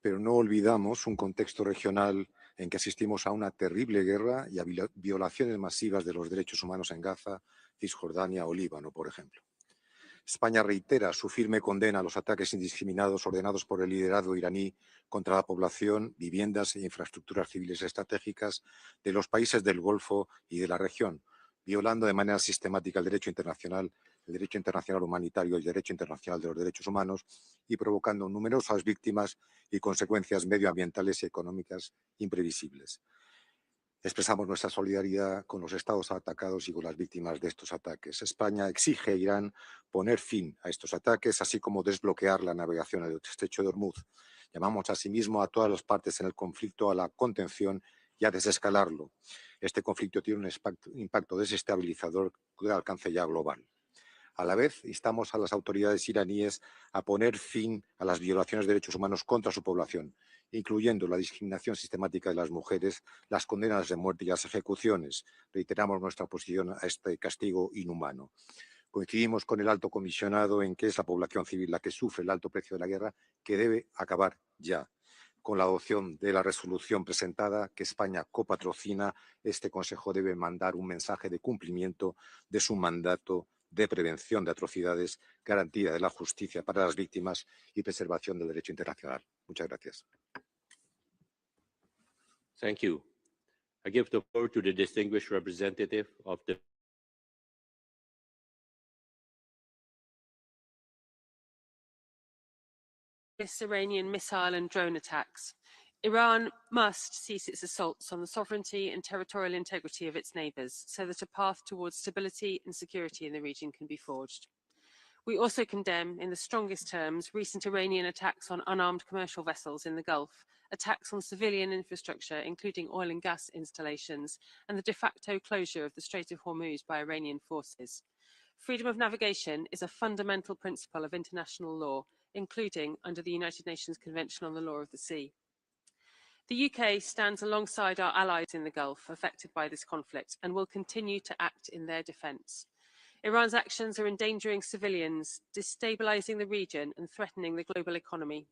pero no olvidamos un contexto regional en que asistimos a una terrible guerra y a violaciones masivas de los derechos humanos en Gaza, Cisjordania o Líbano, por ejemplo. España reitera su firme condena a los ataques indiscriminados ordenados por el liderazgo iraní contra la población, viviendas e infraestructuras civiles estratégicas de los países del Golfo y de la región, violando de manera sistemática el derecho internacional humanitario y el derecho internacional de los derechos humanos y provocando numerosas víctimas y consecuencias medioambientales y económicas imprevisibles. Expresamos nuestra solidaridad con los estados atacados y con las víctimas de estos ataques. España exige a Irán poner fin a estos ataques, así como desbloquear la navegación en el estrecho de Hormuz. Llamamos asimismo a todas las partes en el conflicto a la contención y a desescalarlo. Este conflicto tiene un impacto desestabilizador de alcance ya global. A la vez, instamos a las autoridades iraníes a poner fin a las violaciones de derechos humanos contra su población, incluyendo la discriminación sistemática de las mujeres, las condenas de muerte y las ejecuciones. Reiteramos nuestra oposición a este castigo inhumano. Coincidimos con el alto comisionado en que es la población civil la que sufre el alto precio de la guerra, que debe acabar ya. Con la adopción de la resolución presentada, que España copatrocina, este Consejo debe mandar un mensaje de cumplimiento de su mandato de prevención de atrocidades, garantía de la justicia para las víctimas y preservación del derecho internacional. Muchas gracias. Thank you. I give the floor to the distinguished representative of the Iranian missile and drone attacks. Iran must cease its assaults on the sovereignty and territorial integrity of its neighbours so that a path towards stability and security in the region can be forged. We also condemn, in the strongest terms, recent Iranian attacks on unarmed commercial vessels in the Gulf, attacks on civilian infrastructure, including oil and gas installations, and the de facto closure of the Strait of Hormuz by Iranian forces. Freedom of navigation is a fundamental principle of international law, including under the United Nations Convention on the Law of the Sea. The UK stands alongside our allies in the Gulf affected by this conflict and will continue to act in their defence. Iran's actions are endangering civilians, destabilising the region and threatening the global economy,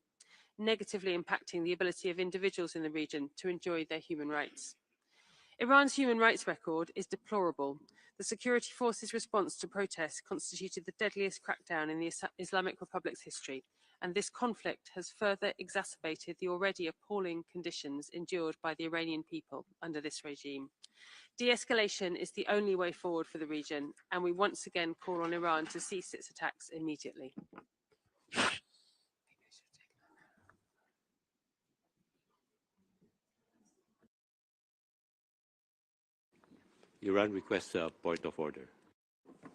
negatively impacting the ability of individuals in the region to enjoy their human rights. Iran's human rights record is deplorable. The security forces' response to protests constituted the deadliest crackdown in the Islamic Republic's history, and this conflict has further exacerbated the already appalling conditions endured by the Iranian people under this regime. De-escalation is the only way forward for the region, and we once again call on Iran to cease its attacks immediately. Iran requests a point of order.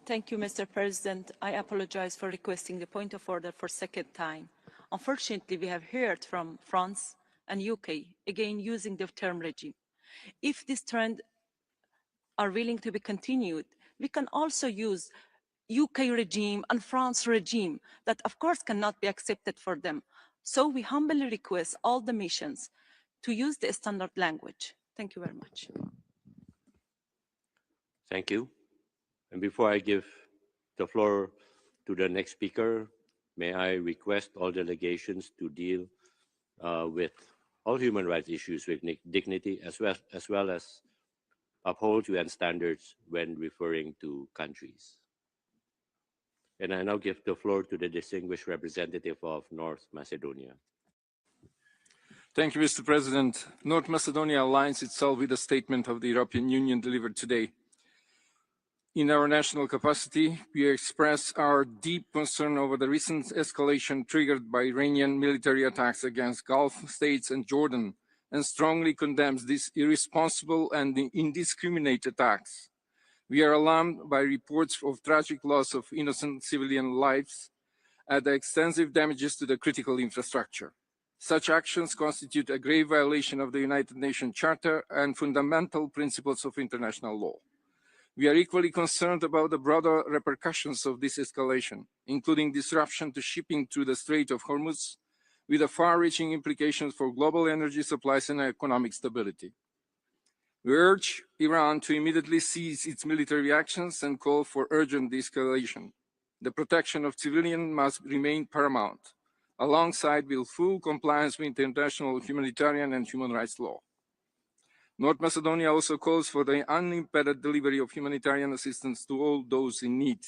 Thank you, Mr. President. I apologize for requesting the point of order for a second time. Unfortunately, we have heard from France and UK, again using the term regime. If this trend are willing to be continued, we can also use UK regime and France regime that of course cannot be accepted for them. So we humbly request all the missions to use the standard language. Thank you very much. Thank you. And before I give the floor to the next speaker, may I request all delegations to deal with all human rights issues with dignity, as well as uphold UN standards when referring to countries. And I now give the floor to the distinguished representative of North Macedonia. Thank you, Mr. President. North Macedonia aligns itself with the statement of the European Union delivered today. In our national capacity, we express our deep concern over the recent escalation triggered by Iranian military attacks against Gulf states and Jordan, and strongly condemns these irresponsible and indiscriminate attacks. We are alarmed by reports of tragic loss of innocent civilian lives and the extensive damages to the critical infrastructure. Such actions constitute a grave violation of the United Nations Charter and fundamental principles of international law. We are equally concerned about the broader repercussions of this escalation, including disruption to shipping through the Strait of Hormuz, with far-reaching implications for global energy supplies and economic stability. We urge Iran to immediately cease its military actions and call for urgent de-escalation. The protection of civilians must remain paramount, alongside with full compliance with international humanitarian and human rights law. North Macedonia also calls for the unimpeded delivery of humanitarian assistance to all those in need.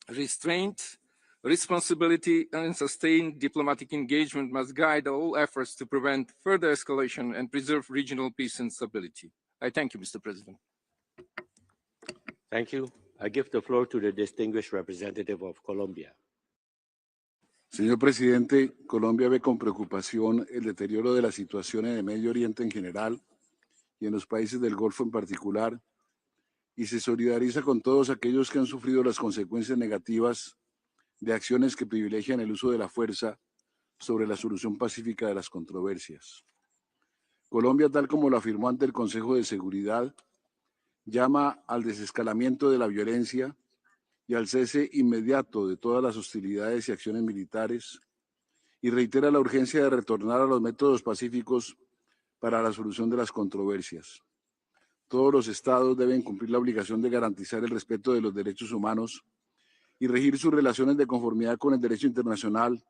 Restraint, responsibility, and sustained diplomatic engagement must guide all efforts to prevent further escalation and preserve regional peace and stability. I thank you, Mr. President. Thank you. I give the floor to the distinguished representative of Colombia. Señor presidente, Colombia ve con preocupación el deterioro de la situación en el Medio Oriente en general y en los países del Golfo en particular, y se solidariza con todos aquellos que han sufrido las consecuencias negativas de acciones que privilegian el uso de la fuerza sobre la solución pacífica de las controversias. Colombia, tal como lo afirmó ante el Consejo de Seguridad, llama al desescalamiento de la violencia y al cese inmediato de todas las hostilidades y acciones militares, y reitera la urgencia de retornar a los métodos pacíficos para la solución de las controversias. Todos los estados deben cumplir la obligación de garantizar el respeto de los derechos humanos y regir sus relaciones de conformidad con el derecho internacional,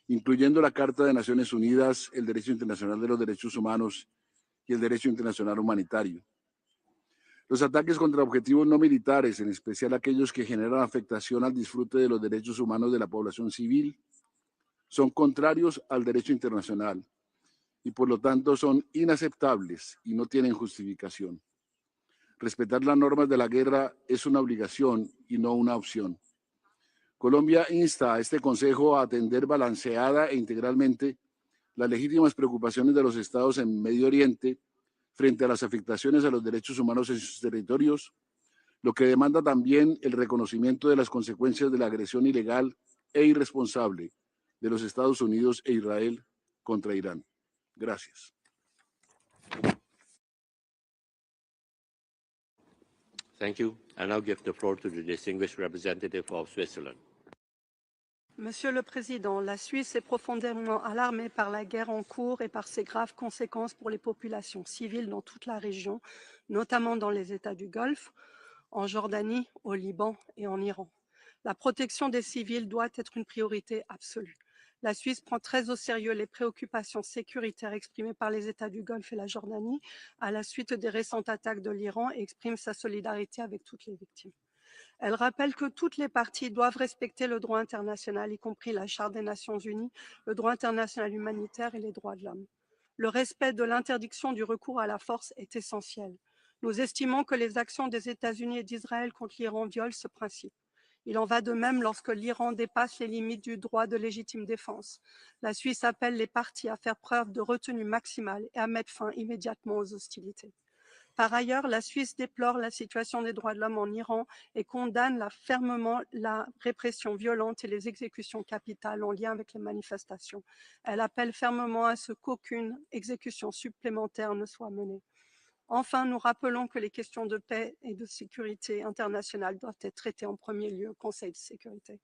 incluyendo la Carta de Naciones Unidas, el Derecho Internacional de los Derechos Humanos y el Derecho Internacional Humanitario. Los ataques contra objetivos no militares, en especial aquellos que generan afectación al disfrute de los derechos humanos de la población civil, son contrarios al derecho internacional y por lo tanto son inaceptables y no tienen justificación. Respetar las normas de la guerra es una obligación y no una opción. Colombia insta a este Consejo a atender balanceada e integralmente las legítimas preocupaciones de los estados en Medio Oriente frente a las afectaciones a los derechos humanos en sus territorios, lo que demanda también el reconocimiento de las consecuencias de la agresión ilegal e irresponsable de los Estados Unidos e Israel contra Irán. Gracias. Thank you. I now give the floor to the distinguished representative of Switzerland. Monsieur le Président, la Suisse est profondément alarmée par la guerre en cours et par ses graves conséquences pour les populations civiles dans toute la région, notamment dans les États du Golfe, en Jordanie, au Liban et en Iran. La protection des civils doit être une priorité absolue. La Suisse prend très au sérieux les préoccupations sécuritaires exprimées par les États du Golfe et la Jordanie à la suite des récentes attaques de l'Iran et exprime sa solidarité avec toutes les victimes. Elle rappelle que toutes les parties doivent respecter le droit international, y compris la Charte des Nations Unies, le droit international humanitaire et les droits de l'homme. Le respect de l'interdiction du recours à la force est essentiel. Nous estimons que les actions des États-Unis et d'Israël contre l'Iran violent ce principe. Il en va de même lorsque l'Iran dépasse les limites du droit de légitime défense. La Suisse appelle les parties à faire preuve de retenue maximale et à mettre fin immédiatement aux hostilités. Par ailleurs, la Suisse déplore la situation des droits de l'homme en Iran et condamne fermement la répression violente et les exécutions capitales en lien avec les manifestations. Elle appelle fermement à ce qu'aucune exécution supplémentaire ne soit menée. Enfin, nous rappelons que les questions de paix et de sécurité internationale doivent être traitées en premier lieu au Conseil de sécurité.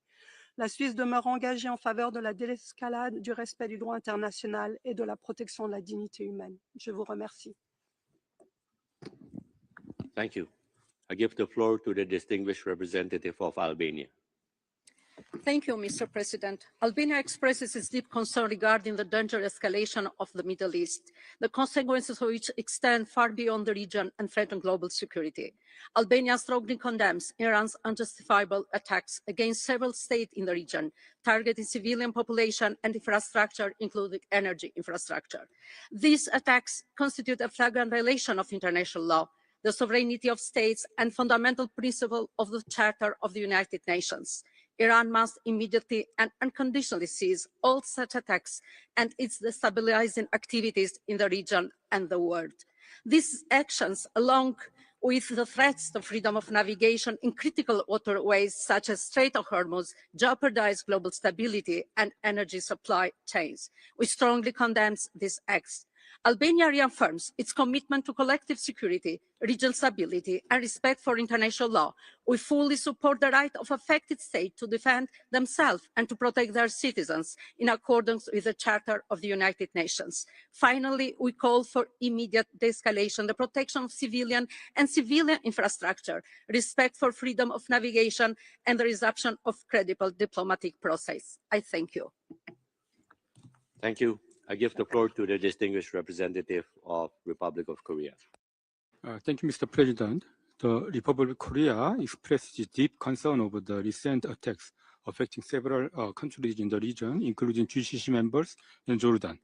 La Suisse demeure engagée en faveur de la désescalade, du respect du droit international et de la protection de la dignité humaine. Je vous remercie. Thank you. I give the floor to the distinguished representative of Albania. Thank you, Mr. President. Albania expresses its deep concern regarding the dangerous escalation of the Middle East, the consequences of which extend far beyond the region and threaten global security. Albania strongly condemns Iran's unjustifiable attacks against several states in the region, targeting civilian population and infrastructure, including energy infrastructure. These attacks constitute a flagrant violation of international law. the sovereignty of states, and fundamental principle of the Charter of the United Nations. Iran must immediately and unconditionally cease all such attacks and its destabilizing activities in the region and the world. These actions, along with the threats to freedom of navigation in critical waterways such as Strait of Hormuz, jeopardize global stability and energy supply chains. We strongly condemn these acts. Albania reaffirms its commitment to collective security, regional stability, and respect for international law. We fully support the right of affected states to defend themselves and to protect their citizens in accordance with the Charter of the United Nations. Finally, we call for immediate de-escalation, the protection of civilian infrastructure, respect for freedom of navigation, and the resumption of credible diplomatic process. I thank you. Thank you. I give the floor to the distinguished representative of Republic of Korea. Thank you, Mr. President. The Republic of Korea expresses deep concern over the recent attacks affecting several countries in the region, including GCC members and Jordan.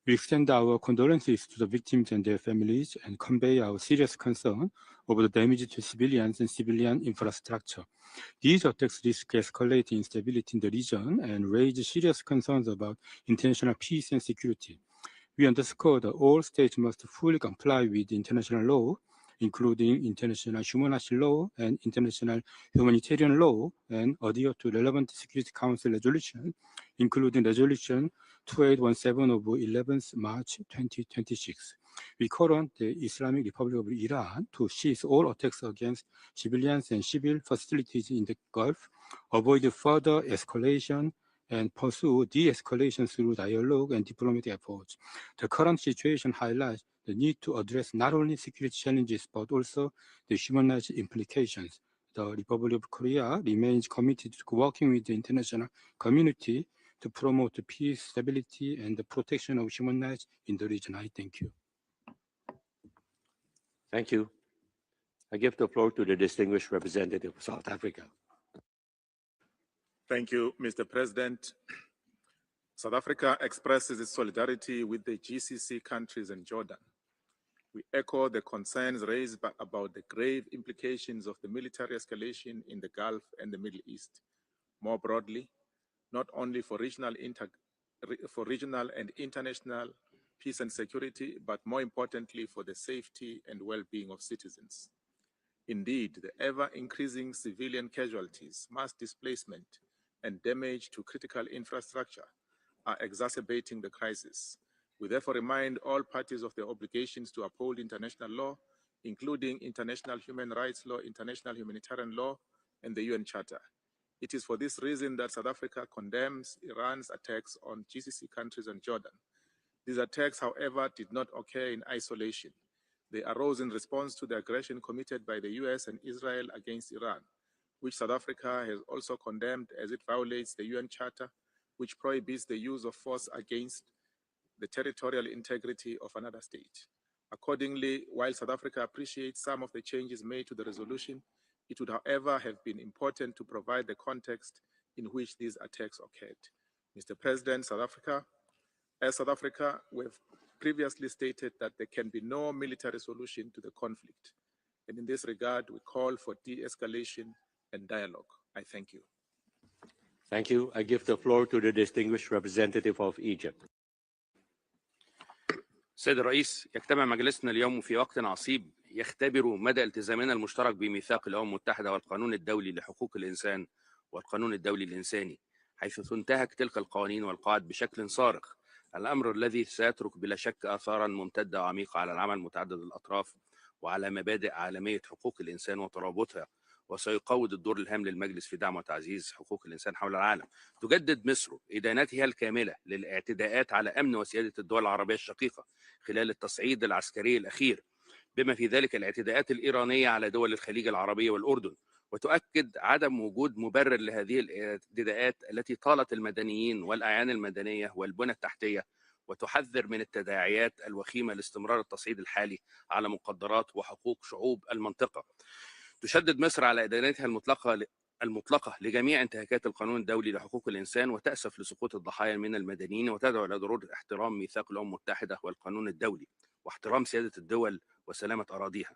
We extend our condolences to the victims and their families and convey our serious concern over the damage to civilians and civilian infrastructure. These attacks risk escalating instability in the region and raise serious concerns about international peace and security. We underscore that all states must fully comply with international law, including international human rights law and international humanitarian law, and adhere to relevant Security Council resolution, including Resolution 2817 of 11th March 2026. We call on the Islamic Republic of Iran to cease all attacks against civilians and civil facilities in the Gulf, avoid further escalation, and pursue de-escalation through dialogue and diplomatic efforts. The current situation highlights the need to address not only security challenges, but also the human rights implications. The Republic of Korea remains committed to working with the international community to promote peace, stability, and the protection of human rights in the region. I thank you. Thank you. I give the floor to the distinguished representative of South Africa. Thank you, Mr. President. South Africa expresses its solidarity with the GCC countries and Jordan. We echo the concerns raised about the grave implications of the military escalation in the Gulf and the Middle East. More broadly, not only for regional and international peace and security, but more importantly for the safety and well-being of citizens. Indeed, the ever-increasing civilian casualties, mass displacement, and damage to critical infrastructure are exacerbating the crisis. We therefore remind all parties of their obligations to uphold international law, including international human rights law, international humanitarian law, and the UN Charter. It is for this reason that South Africa condemns Iran's attacks on GCC countries and Jordan. These attacks, however, did not occur in isolation. They arose in response to the aggression committed by the US and Israel against Iran, which South Africa has also condemned as it violates the UN Charter, which prohibits the use of force against the territorial integrity of another state. Accordingly, while South Africa appreciates some of the changes made to the resolution, it would, however, have been important to provide the context in which these attacks occurred. Mr. President, as South Africa, we've previously stated that there can be no military solution to the conflict. And in this regard, we call for de-escalation and dialogue. I thank you. Thank you. I give the floor to the distinguished representative of Egypt. سيد الرئيس، يجتمع مجلسنا اليوم في وقت عصيب يختبر مدى التزامنا المشترك بميثاق الأمم المتحدة والقانون الدولي لحقوق الإنسان والقانون الدولي الإنساني، حيث تنتهك تلك القوانين والقواعد بشكل صارخ، الأمر الذي سيترك بلا شك آثارا ممتدة وعميقة على العمل متعدد الأطراف وعلى مبادئ عالمية حقوق الإنسان وترابطها، وسيقوض الدور الهام للمجلس في دعم وتعزيز حقوق الإنسان حول العالم. تجدد مصر إدانتها الكاملة للاعتداءات على أمن وسيادة الدول العربية الشقيقة خلال التصعيد العسكري الأخير، بما في ذلك الاعتداءات الإيرانية على دول الخليج العربية والأردن، وتؤكد عدم وجود مبرر لهذه الاعتداءات التي طالت المدنيين والأعيان المدنية والبنى التحتية، وتحذر من التداعيات الوخيمة لاستمرار التصعيد الحالي على مقدرات وحقوق شعوب المنطقة. تشدد مصر على إدانتها المطلقة لجميع انتهاكات القانون الدولي لحقوق الإنسان، وتأسف لسقوط الضحايا من المدنيين، وتدعو إلى ضرورة احترام ميثاق الأمم المتحدة والقانون الدولي واحترام سيادة الدول وسلامة أراضيها.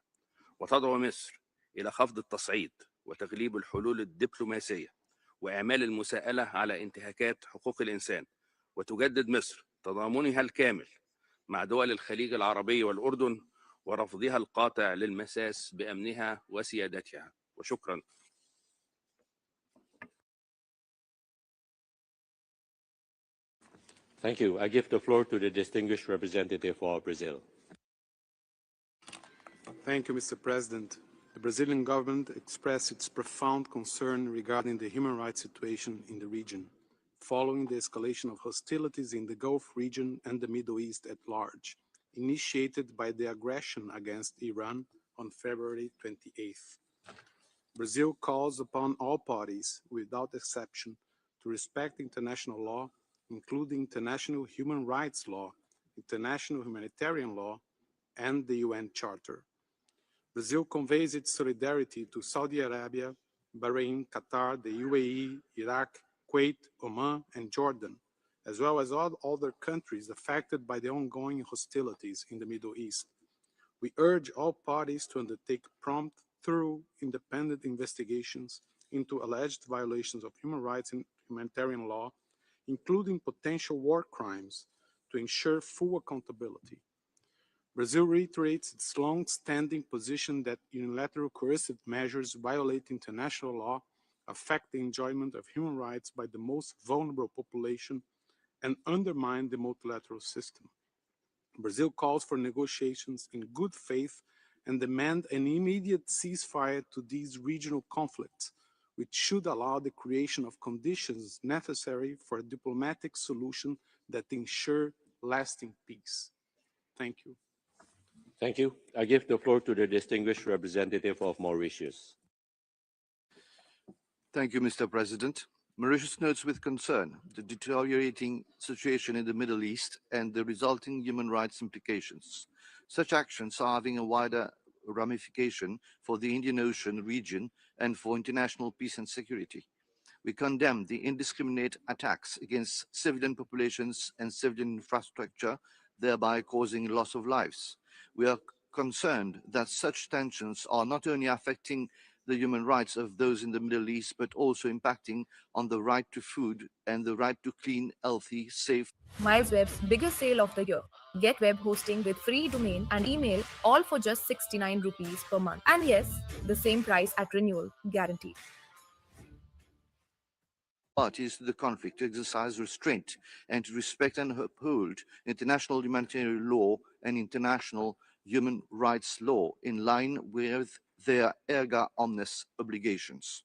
وتدعو مصر إلى خفض التصعيد وتغليب الحلول الدبلوماسية وإعمال المساءلة على انتهاكات حقوق الإنسان، وتجدد مصر تضامنها الكامل مع دول الخليج العربي والأردن ورفضها القاطع للمساس بأمنها وسيادتها. وشكرا. Thank you. I give the floor to the distinguished representative of Brazil. Thank you, Mr. President. The Brazilian government expressed its profound concern regarding the human rights situation in the region, following the escalation of hostilities in the Gulf region and the Middle East at large, initiated by the aggression against Iran on February 28th. Brazil calls upon all parties, without exception, to respect international law, including international human rights law, international humanitarian law, and the UN Charter. Brazil conveys its solidarity to Saudi Arabia, Bahrain, Qatar, the UAE, Iraq, Kuwait, Oman, and Jordan, as well as all other countries affected by the ongoing hostilities in the Middle East. We urge all parties to undertake prompt, thorough, independent investigations into alleged violations of human rights and humanitarian law, including potential war crimes, to ensure full accountability. Brazil reiterates its long-standing position that unilateral coercive measures violate international law, affect the enjoyment of human rights by the most vulnerable population, and undermine the multilateral system. Brazil calls for negotiations in good faith and demand an immediate ceasefire to these regional conflicts, which should allow the creation of conditions necessary for a diplomatic solution that ensure lasting peace. Thank you. Thank you. I give the floor to the distinguished representative of Mauritius. Thank you, Mr. President. Mauritius notes with concern the deteriorating situation in the Middle East and the resulting human rights implications. Such actions are having a wider ramification for the Indian Ocean region and for international peace and security. We condemn the indiscriminate attacks against civilian populations and civilian infrastructure, thereby causing loss of lives. We are concerned that such tensions are not only affecting the human rights of those in the Middle East, but also impacting on the right to food and the right to clean, healthy, safe. MilesWeb's biggest sale of the year. Get web hosting with free domain and email, all for just 69 rupees per month. And yes, the same price at renewal, guaranteed. Parties to the conflict to exercise restraint and to respect and uphold international humanitarian law and international human rights law in line with their erga omnes obligations.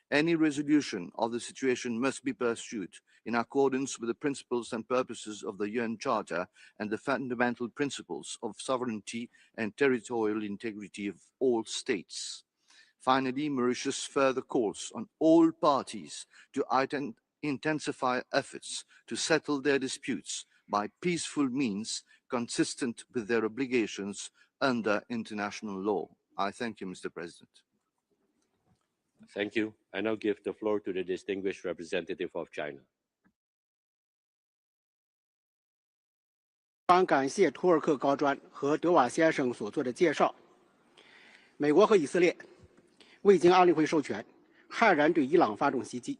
Any resolution of the situation must be pursued in accordance with the principles and purposes of the UN Charter and the fundamental principles of sovereignty and territorial integrity of all states. Finally, Mauritius further calls on all parties to intensify efforts to settle their disputes by peaceful means consistent with their obligations under international law. I thank you, Mr. President. Thank you. I now give the floor to the distinguished representative of China. 非常感谢图尔克高专和德瓦先生所做的介绍。美国和以色列未经安理会授权，悍然对伊朗发动袭击，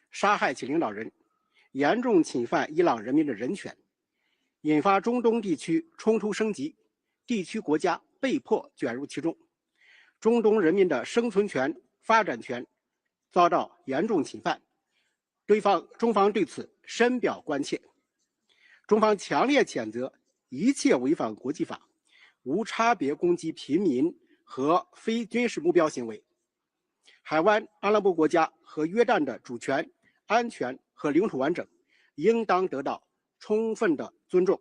杀害其领导人，严重侵犯伊朗人民的人权，引发中东地区冲突升级，地区国家被迫卷入其中，中东人民的生存权、发展权遭到严重侵犯。中方对此深表关切。中方强烈谴责一切违反国际法、无差别攻击平民和非军事目标行为。海湾阿拉伯国家和约旦的主权、安全和领土完整应当得到充分的尊重。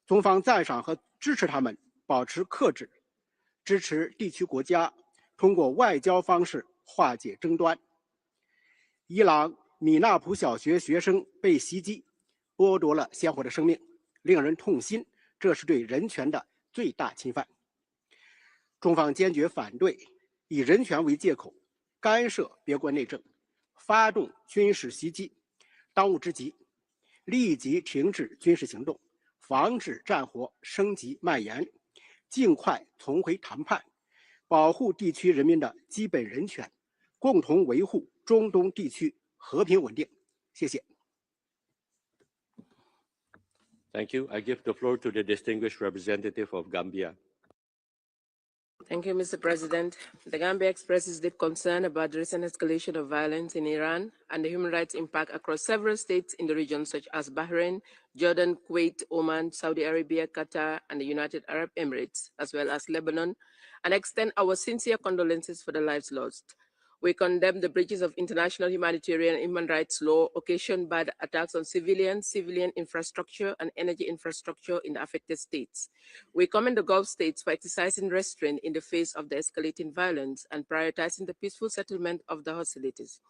中方赞赏和支持他们保持克制，支持地区国家通过外交方式化解争端。伊朗米纳普小学学生被袭击，剥夺了鲜活的生命，令人痛心，这是对人权的最大侵犯。中方坚决反对以人权为借口干涉别国内政，发动军事袭击，当务之急，立即停止军事行动，防止战火升级蔓延，尽快重回谈判，保护地区人民的基本人权，共同维护中东地区和平稳定。谢谢。Thank you. I give the floor to the distinguished representative of Gambia. Thank you, Mr. President. The Gambia expresses deep concern about the recent escalation of violence in Iran and the human rights impact across several states in the region, such as Bahrain, Jordan, Kuwait, Oman, Saudi Arabia, Qatar, and the United Arab Emirates, as well as Lebanon, and extend our sincere condolences for the lives lost. We condemn the breaches of international humanitarian and human rights law occasioned by the attacks on civilian infrastructure, and energy infrastructure in the affected states. We commend the Gulf states for exercising restraint in the face of the escalating violence and prioritizing the peaceful settlement of the hostilities.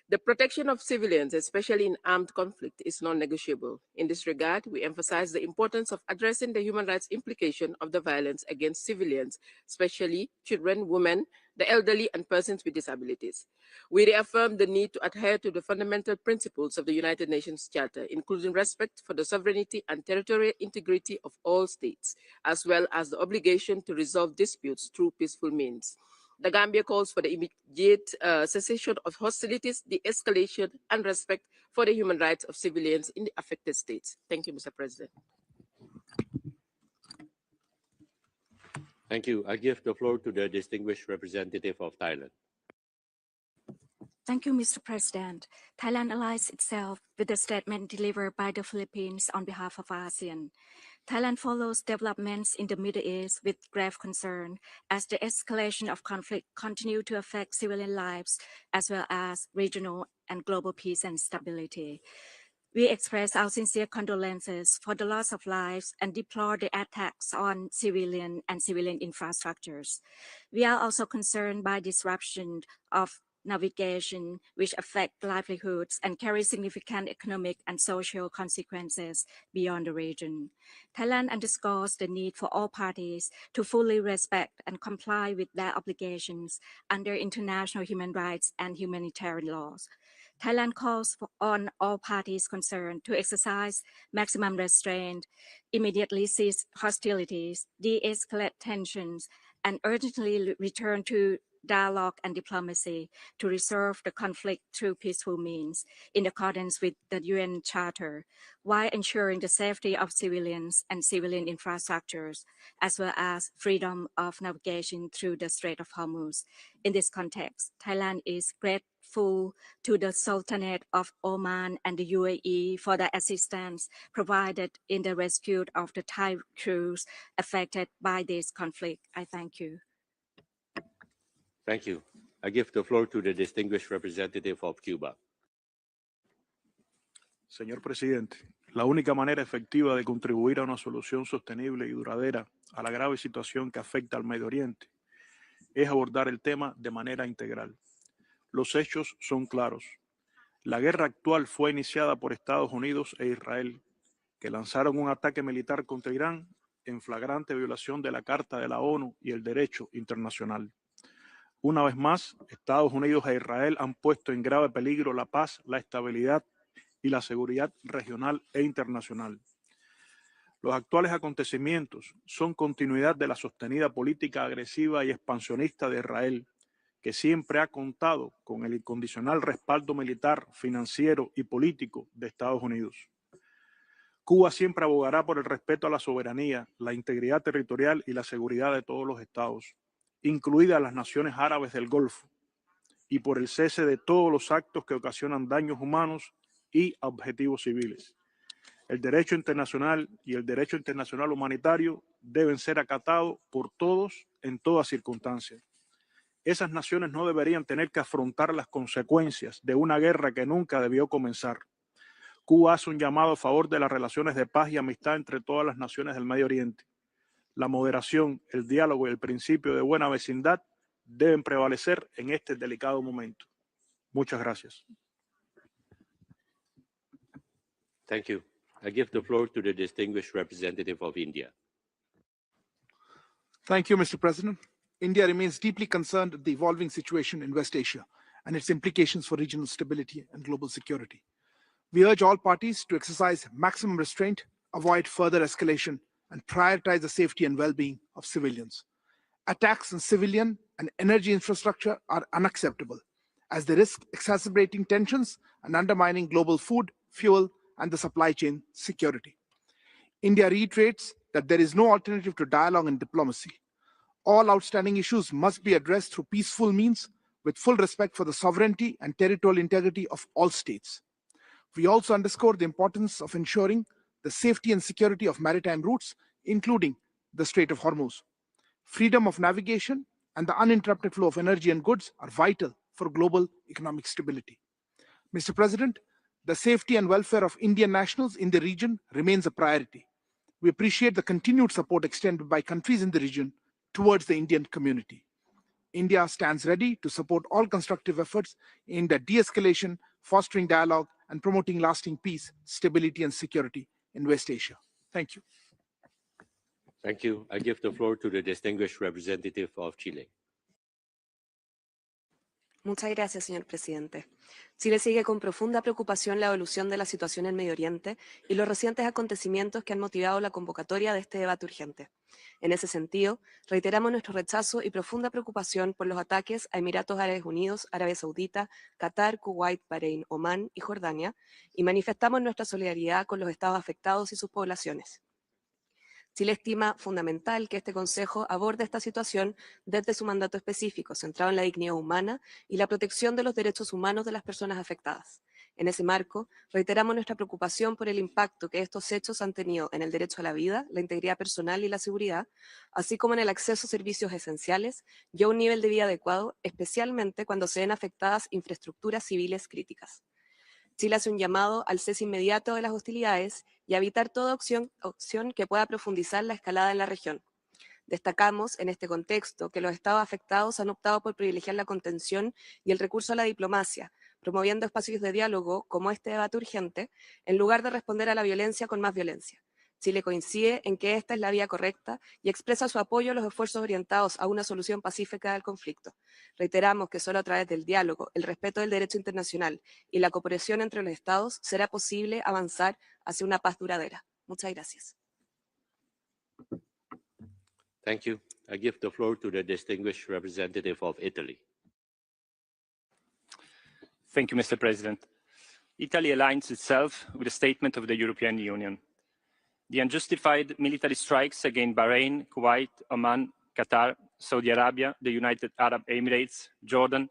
The protection of civilians, especially in armed conflict, is non-negotiable. In this regard, we emphasize the importance of addressing the human rights implication of the violence against civilians, especially children, women, the elderly, and persons with disabilities. We reaffirm the need to adhere to the fundamental principles of the United Nations Charter, including respect for the sovereignty and territorial integrity of all states, as well as the obligation to resolve disputes through peaceful means. The Gambia calls for the immediate cessation of hostilities, de-escalation, and respect for the human rights of civilians in the affected states. Thank you, Mr. President. Thank you. I give the floor to the distinguished representative of Thailand. Thank you, Mr. President. Thailand aligns itself with the statement delivered by the Philippines on behalf of ASEAN. Thailand follows developments in the Middle East with grave concern as the escalation of conflict continues to affect civilian lives as well as regional and global peace and stability. We express our sincere condolences for the loss of lives and deplore the attacks on civilian and civilian infrastructures. We are also concerned by disruption of navigation, which affect livelihoods and carry significant economic and social consequences beyond the region. Thailand underscores the need for all parties to fully respect and comply with their obligations under international human rights and humanitarian laws. Thailand calls on all parties concerned to exercise maximum restraint, immediately cease hostilities, de-escalate tensions, and urgently return to dialogue and diplomacy to resolve the conflict through peaceful means in accordance with the UN Charter, while ensuring the safety of civilians and civilian infrastructures, as well as freedom of navigation through the Strait of Hormuz. In this context, Thailand is grateful to the Sultanate of Oman and the UAE for the assistance provided in the rescue of the Thai crews affected by this conflict. I thank you. Thank you. I give the floor to the distinguished representative of Cuba. Señor presidente, la única manera efectiva de contribuir a una solución sostenible y duradera a la grave situación que afecta al Medio Oriente es abordar el tema de manera integral. Los hechos son claros. La guerra actual fue iniciada por Estados Unidos e Israel, que lanzaron un ataque militar contra Irán en flagrante violación de la Carta de la ONU y el derecho internacional. Una vez más, Estados Unidos e Israel han puesto en grave peligro la paz, la estabilidad y la seguridad regional e internacional. Los actuales acontecimientos son continuidad de la sostenida política agresiva y expansionista de Israel, que siempre ha contado con el incondicional respaldo militar, financiero y político de Estados Unidos. Cuba siempre abogará por el respeto a la soberanía, la integridad territorial y la seguridad de todos los estados, incluidas las naciones árabes del Golfo, y por el cese de todos los actos que ocasionan daños humanos y a objetivos civiles. El derecho internacional y el derecho internacional humanitario deben ser acatados por todos en toda circunstancia. Esas naciones no deberían tener que afrontar las consecuencias de una guerra que nunca debió comenzar. Cuba hace un llamado a favor de las relaciones de paz y amistad entre todas las naciones del Medio Oriente. La moderación, el diálogo y el principio de buena vecindad deben prevalecer en este delicado momento. Muchas gracias. Thank you. I give the floor to the distinguished representative of India. Thank you, Mr. President. India remains deeply concerned at the evolving situation in West Asia and its implications for regional stability and global security. We urge all parties to exercise maximum restraint, avoid further escalation, and prioritize the safety and well-being of civilians. Attacks on civilian and energy infrastructure are unacceptable, as they risk exacerbating tensions and undermining global food, fuel, and the supply chain security. India reiterates that there is no alternative to dialogue and diplomacy. All outstanding issues must be addressed through peaceful means with full respect for the sovereignty and territorial integrity of all states. We also underscore the importance of ensuring the safety and security of maritime routes, including the Strait of Hormuz. Freedom of navigation and the uninterrupted flow of energy and goods are vital for global economic stability. Mr. President, the safety and welfare of Indian nationals in the region remains a priority. We appreciate the continued support extended by countries in the region towards the Indian community. India stands ready to support all constructive efforts aimed at de-escalation, fostering dialogue, and promoting lasting peace, stability, and security in West Asia. Thank you. Thank you. I give the floor to the distinguished representative of Chile. Muchas gracias, señor presidente. Chile sigue con profunda preocupación la evolución de la situación en Medio Oriente y los recientes acontecimientos que han motivado la convocatoria de este debate urgente. En ese sentido, reiteramos nuestro rechazo y profunda preocupación por los ataques a Emiratos Árabes Unidos, Arabia Saudita, Qatar, Kuwait, Bahrein, Omán y Jordania, y manifestamos nuestra solidaridad con los estados afectados y sus poblaciones. Chile estima fundamental que este Consejo aborde esta situación desde su mandato específico, centrado en la dignidad humana y la protección de los derechos humanos de las personas afectadas. En ese marco, reiteramos nuestra preocupación por el impacto que estos hechos han tenido en el derecho a la vida, la integridad personal y la seguridad, así como en el acceso a servicios esenciales y a un nivel de vida adecuado, especialmente cuando se ven afectadas infraestructuras civiles críticas. Chile hace un llamado al cese inmediato de las hostilidades y a evitar toda opción que pueda profundizar la escalada en la región. Destacamos en este contexto que los estados afectados han optado por privilegiar la contención y el recurso a la diplomacia, promoviendo espacios de diálogo como este debate urgente, en lugar de responder a la violencia con más violencia. Chile coincide en que esta es la vía correcta y expresa su apoyo a los esfuerzos orientados a una solución pacífica del conflicto. Reiteramos que solo a través del diálogo, el respeto del derecho internacional y la cooperación entre los estados será posible avanzar hacia una paz duradera. Muchas gracias. Thank you. I give the floor to the distinguished representative of Italy. Thank you, Mr. President. Italy aligns itself with the statement of the European Union. The unjustified military strikes against Bahrain, Kuwait, Oman, Qatar, Saudi Arabia, the United Arab Emirates, Jordan,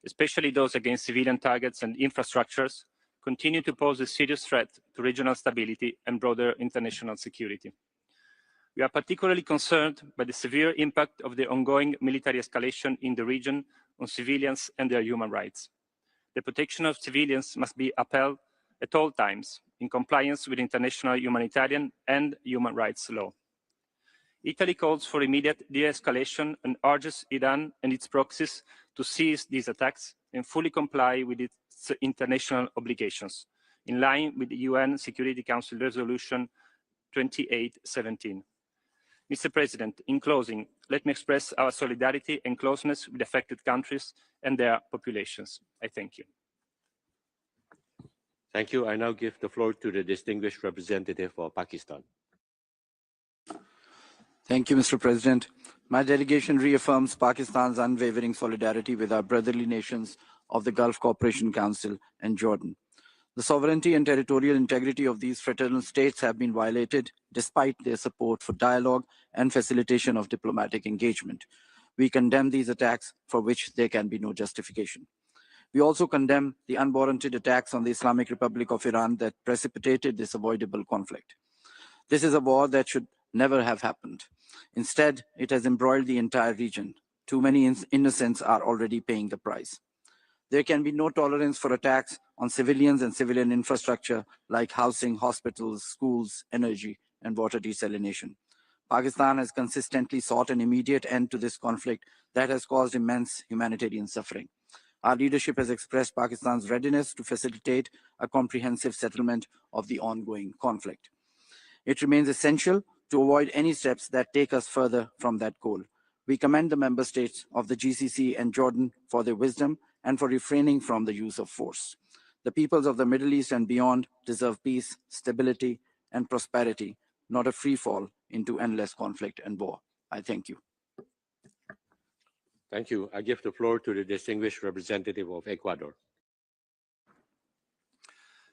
especially those against civilian targets and infrastructures, continue to pose a serious threat to regional stability and broader international security. We are particularly concerned by the severe impact of the ongoing military escalation in the region on civilians and their human rights. The protection of civilians must be upheld at all times in compliance with international humanitarian and human rights law. Italy calls for immediate de-escalation and urges Iran and its proxies to cease these attacks and fully comply with its international obligations, in line with the UN Security Council Resolution 2817. Mr. President, in closing, let me express our solidarity and closeness with affected countries and their populations. I thank you. Thank you. I now give the floor to the distinguished representative of Pakistan. Thank you, Mr. President. My delegation reaffirms Pakistan's unwavering solidarity with our brotherly nations of the Gulf Cooperation Council and Jordan. The sovereignty and territorial integrity of these fraternal states have been violated despite their support for dialogue and facilitation of diplomatic engagement. We condemn these attacks for which there can be no justification. We also condemn the unwarranted attacks on the Islamic Republic of Iran that precipitated this avoidable conflict. This is a war that should never have happened. Instead, it has embroiled the entire region. Too many innocents are already paying the price. There can be no tolerance for attacks on civilians and civilian infrastructure like housing, hospitals, schools, energy, and water desalination. Pakistan has consistently sought an immediate end to this conflict that has caused immense humanitarian suffering. Our leadership has expressed Pakistan's readiness to facilitate a comprehensive settlement of the ongoing conflict. It remains essential to avoid any steps that take us further from that goal. We commend the member states of the GCC and Jordan for their wisdom and for refraining from the use of force. The peoples of the Middle East and beyond deserve peace, stability, and prosperity, not a free fall into endless conflict and war. I thank you. Thank you. I give the floor to the distinguished representative of Ecuador.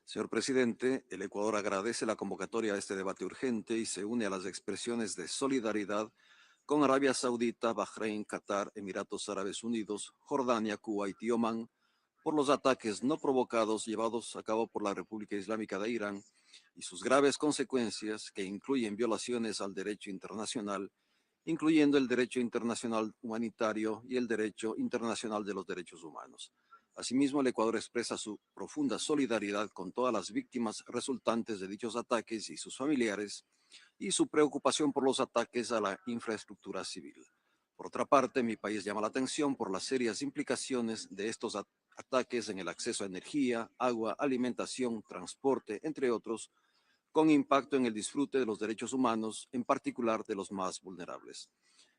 Señor presidente, el Ecuador agradece la convocatoria a este debate urgente y se une a las expresiones de solidaridad con Arabia Saudita, Bahrein, Qatar, Emiratos Árabes Unidos, Jordania, Kuwait y Omán por los ataques no provocados llevados a cabo por la República Islámica de Irán y sus graves consecuencias que incluyen violaciones al derecho internacional, incluyendo el derecho internacional humanitario y el derecho internacional de los derechos humanos. Asimismo, el Ecuador expresa su profunda solidaridad con todas las víctimas resultantes de dichos ataques y sus familiares y su preocupación por los ataques a la infraestructura civil. Por otra parte, mi país llama la atención por las serias implicaciones de estos ataques en el acceso a energía, agua, alimentación, transporte, entre otros, con impacto en el disfrute de los derechos humanos, en particular de los más vulnerables.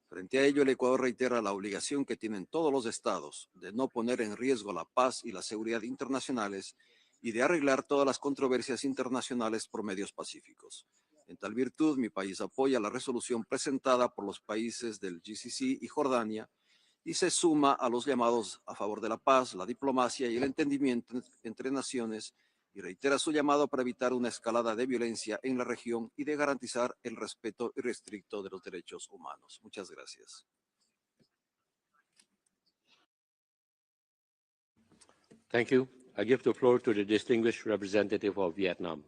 Frente a ello, el Ecuador reitera la obligación que tienen todos los estados de no poner en riesgo la paz y la seguridad internacionales y de arreglar todas las controversias internacionales por medios pacíficos. En tal virtud, mi país apoya la resolución presentada por los países del GCC y Jordania y se suma a los llamados a favor de la paz, la diplomacia y el entendimiento entre naciones y reitera su llamado para evitar una escalada de violencia en la región y de garantizar el respeto irrestricto de los derechos humanos. Muchas gracias. Thank you. I give the floor to the distinguished representative of Vietnam.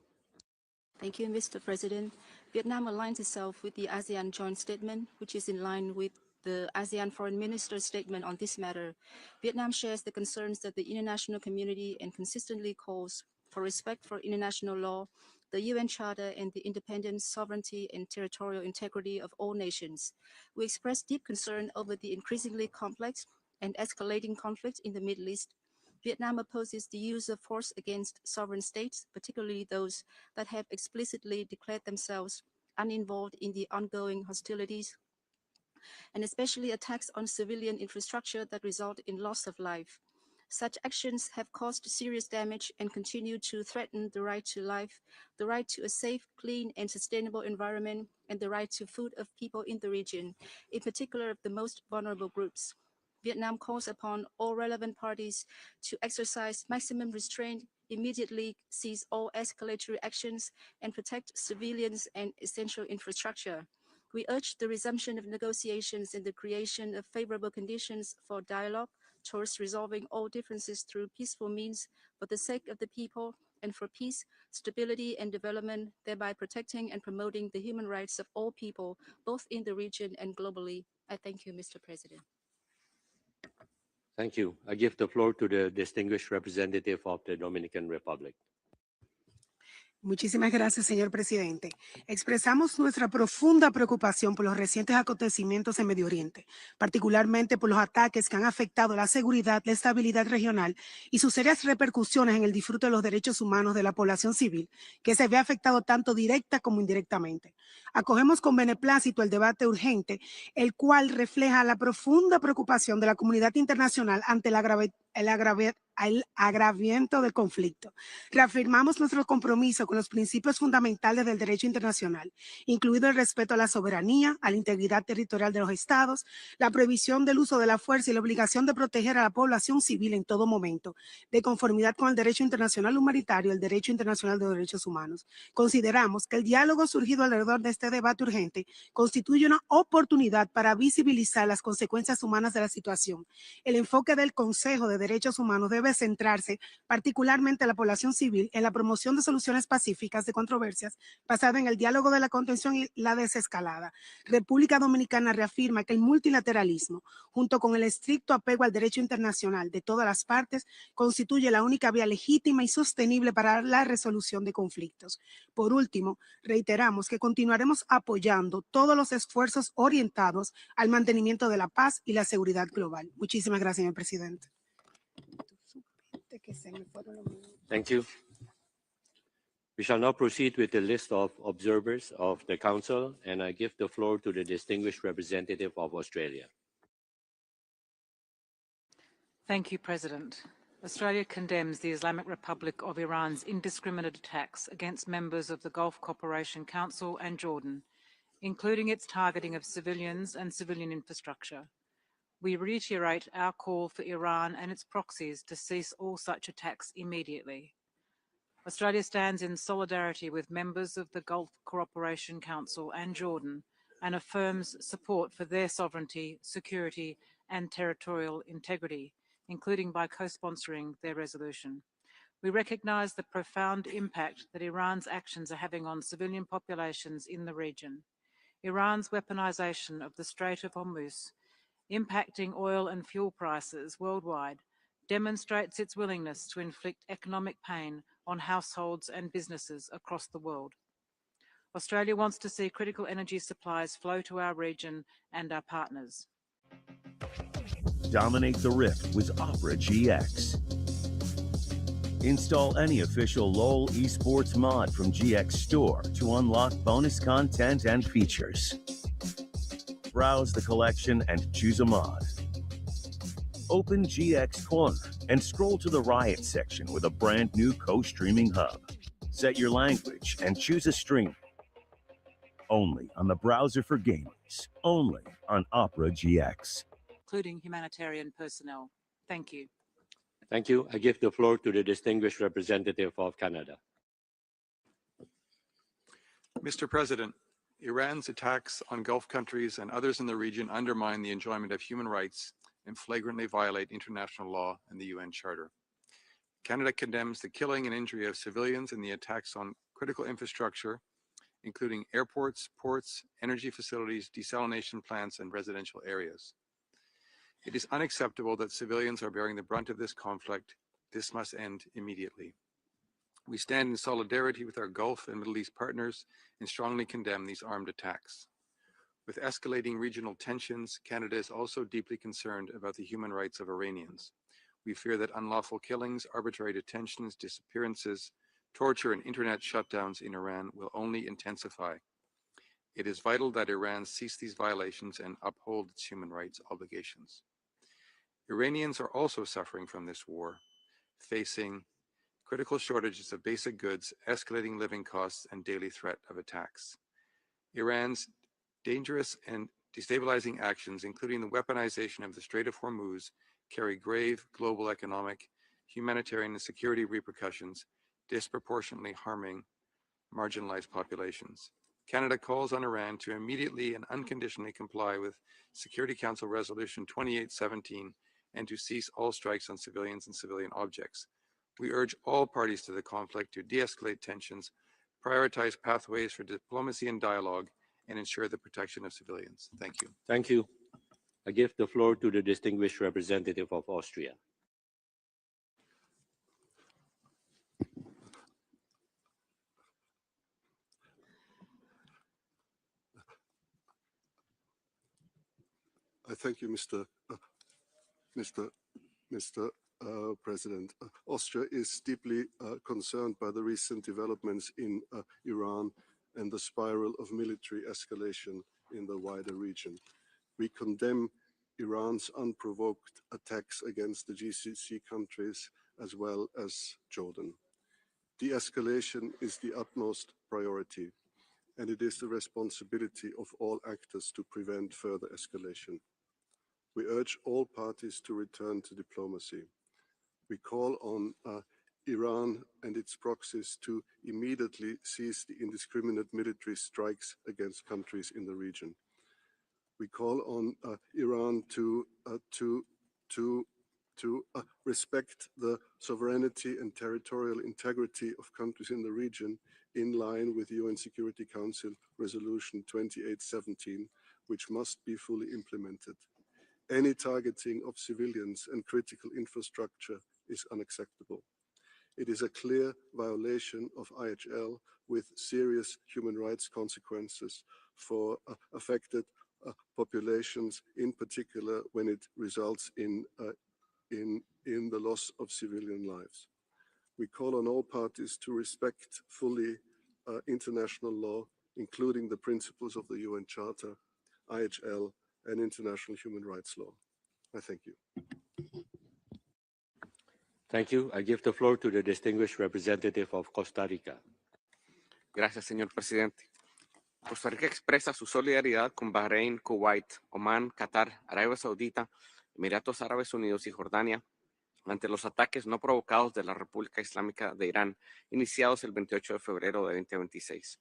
Thank you, Mr. President. Vietnam aligns itself with the ASEAN joint statement, which is in line with the ASEAN Foreign Minister's statement on this matter. Vietnam shares the concerns that the international community and consistently calls for respect for international law, the UN Charter, and the independence, sovereignty, and territorial integrity of all nations. We express deep concern over the increasingly complex and escalating conflict in the Middle East. Vietnam opposes the use of force against sovereign states, particularly those that have explicitly declared themselves uninvolved in the ongoing hostilities, and especially attacks on civilian infrastructure that result in loss of life. Such actions have caused serious damage and continue to threaten the right to life, the right to a safe, clean, and sustainable environment, and the right to food of people in the region, in particular of the most vulnerable groups. Vietnam calls upon all relevant parties to exercise maximum restraint, immediately cease all escalatory actions, and protect civilians and essential infrastructure. We urge the resumption of negotiations and the creation of favorable conditions for dialogue towards resolving all differences through peaceful means for the sake of the people and for peace, stability, and development, thereby protecting and promoting the human rights of all people, both in the region and globally. I thank you, Mr. President. Thank you. I give the floor to the distinguished representative of the Dominican Republic. Muchísimas gracias, señor presidente. Expresamos nuestra profunda preocupación por los recientes acontecimientos en Medio Oriente, particularmente por los ataques que han afectado la seguridad, la estabilidad regional y sus serias repercusiones en el disfrute de los derechos humanos de la población civil, que se ve afectado tanto directa como indirectamente. Acogemos con beneplácito el debate urgente, el cual refleja la profunda preocupación de la comunidad internacional ante el agravamiento del conflicto. Reafirmamos nuestro compromiso con los principios fundamentales del derecho internacional, incluido el respeto a la soberanía, a la integridad territorial de los estados, la prohibición del uso de la fuerza y la obligación de proteger a la población civil en todo momento, de conformidad con el derecho internacional humanitario y el derecho internacional de los derechos humanos. Consideramos que el diálogo surgido alrededor de este debate urgente constituye una oportunidad para visibilizar las consecuencias humanas de la situación. El enfoque del Consejo de Derechos Humanos debe centrarse particularmente en la población civil en la promoción de soluciones pacíficas de controversias basadas en el diálogo de la contención y la desescalada. República Dominicana reafirma que el multilateralismo, junto con el estricto apego al derecho internacional de todas las partes, constituye la única vía legítima y sostenible para la resolución de conflictos. Por último, reiteramos que continuaremos apoyando todos los esfuerzos orientados al mantenimiento de la paz y la seguridad global. Muchísimas gracias, señor presidente. Thank you. We shall now proceed with the list of observers of the Council, and I give the floor to the distinguished representative of Australia. Thank you, President. Australia condemns the Islamic Republic of Iran's indiscriminate attacks against members of the Gulf Cooperation Council and Jordan, including its targeting of civilians and civilian infrastructure. We reiterate our call for Iran and its proxies to cease all such attacks immediately. Australia stands in solidarity with members of the Gulf Cooperation Council and Jordan and affirms support for their sovereignty, security, and territorial integrity, including by co-sponsoring their resolution. We recognise the profound impact that Iran's actions are having on civilian populations in the region. Iran's weaponisation of the Strait of Hormuz, impacting oil and fuel prices worldwide, demonstrates its willingness to inflict economic pain on households and businesses across the world. Australia wants to see critical energy supplies flow to our region and our partners. Dominate the Rift with Opera GX. Install any official LOL esports mod from GX Store to unlock bonus content and features. Browse the collection and choose a mod. Open GX Corner and scroll to the Riot section with a brand new co-streaming hub. Set your language and choose a stream. Only on the browser for gamers. Only on Opera GX. Including humanitarian personnel. Thank you. Thank you. I give the floor to the distinguished representative of Canada. Mr. President, Iran's attacks on Gulf countries and others in the region undermine the enjoyment of human rights and flagrantly violate international law and the UN Charter. Canada condemns the killing and injury of civilians and the attacks on critical infrastructure, including airports, ports, energy facilities, desalination plants, and residential areas. It is unacceptable that civilians are bearing the brunt of this conflict. This must end immediately. We stand in solidarity with our Gulf and Middle East partners and strongly condemn these armed attacks. With escalating regional tensions, Canada is also deeply concerned about the human rights of Iranians. We fear that unlawful killings, arbitrary detentions, disappearances, torture, and internet shutdowns in Iran will only intensify. It is vital that Iran cease these violations and uphold its human rights obligations. Iranians are also suffering from this war, facing critical shortages of basic goods, escalating living costs, and daily threat of attacks. Iran's dangerous and destabilizing actions, including the weaponization of the Strait of Hormuz, carry grave global economic, humanitarian, and security repercussions, disproportionately harming marginalized populations. Canada calls on Iran to immediately and unconditionally comply with Security Council Resolution 2817 and to cease all strikes on civilians and civilian objects. We urge all parties to the conflict to de-escalate tensions, prioritize pathways for diplomacy and dialogue, and ensure the protection of civilians. Thank you. Thank you. I give the floor to the distinguished representative of Austria. Thank you, Mr. President. Austria is deeply concerned by the recent developments in Iran and the spiral of military escalation in the wider region. We condemn Iran's unprovoked attacks against the GCC countries as well as Jordan. De-escalation is the utmost priority, and it is the responsibility of all actors to prevent further escalation. We urge all parties to return to diplomacy. We call on Iran and its proxies to immediately cease the indiscriminate military strikes against countries in the region. We call on Iran to respect the sovereignty and territorial integrity of countries in the region in line with UN Security Council Resolution 2817, which must be fully implemented. Any targeting of civilians and critical infrastructure is unacceptable. It is a clear violation of IHL with serious human rights consequences for affected populations, in particular when it results in the loss of civilian lives. We call on all parties to respect fully international law, including the principles of the UN Charter, IHL, and international human rights law. I thank you. Thank you. I give the floor to the distinguished representative of Costa Rica. Gracias, señor presidente. Costa Rica expresa su solidaridad con Bahrein, Kuwait, Omán, Qatar, Arabia Saudita, Emiratos Árabes Unidos y Jordania ante los ataques no provocados de la República Islámica de Irán, iniciados el 28 de febrero de 2026.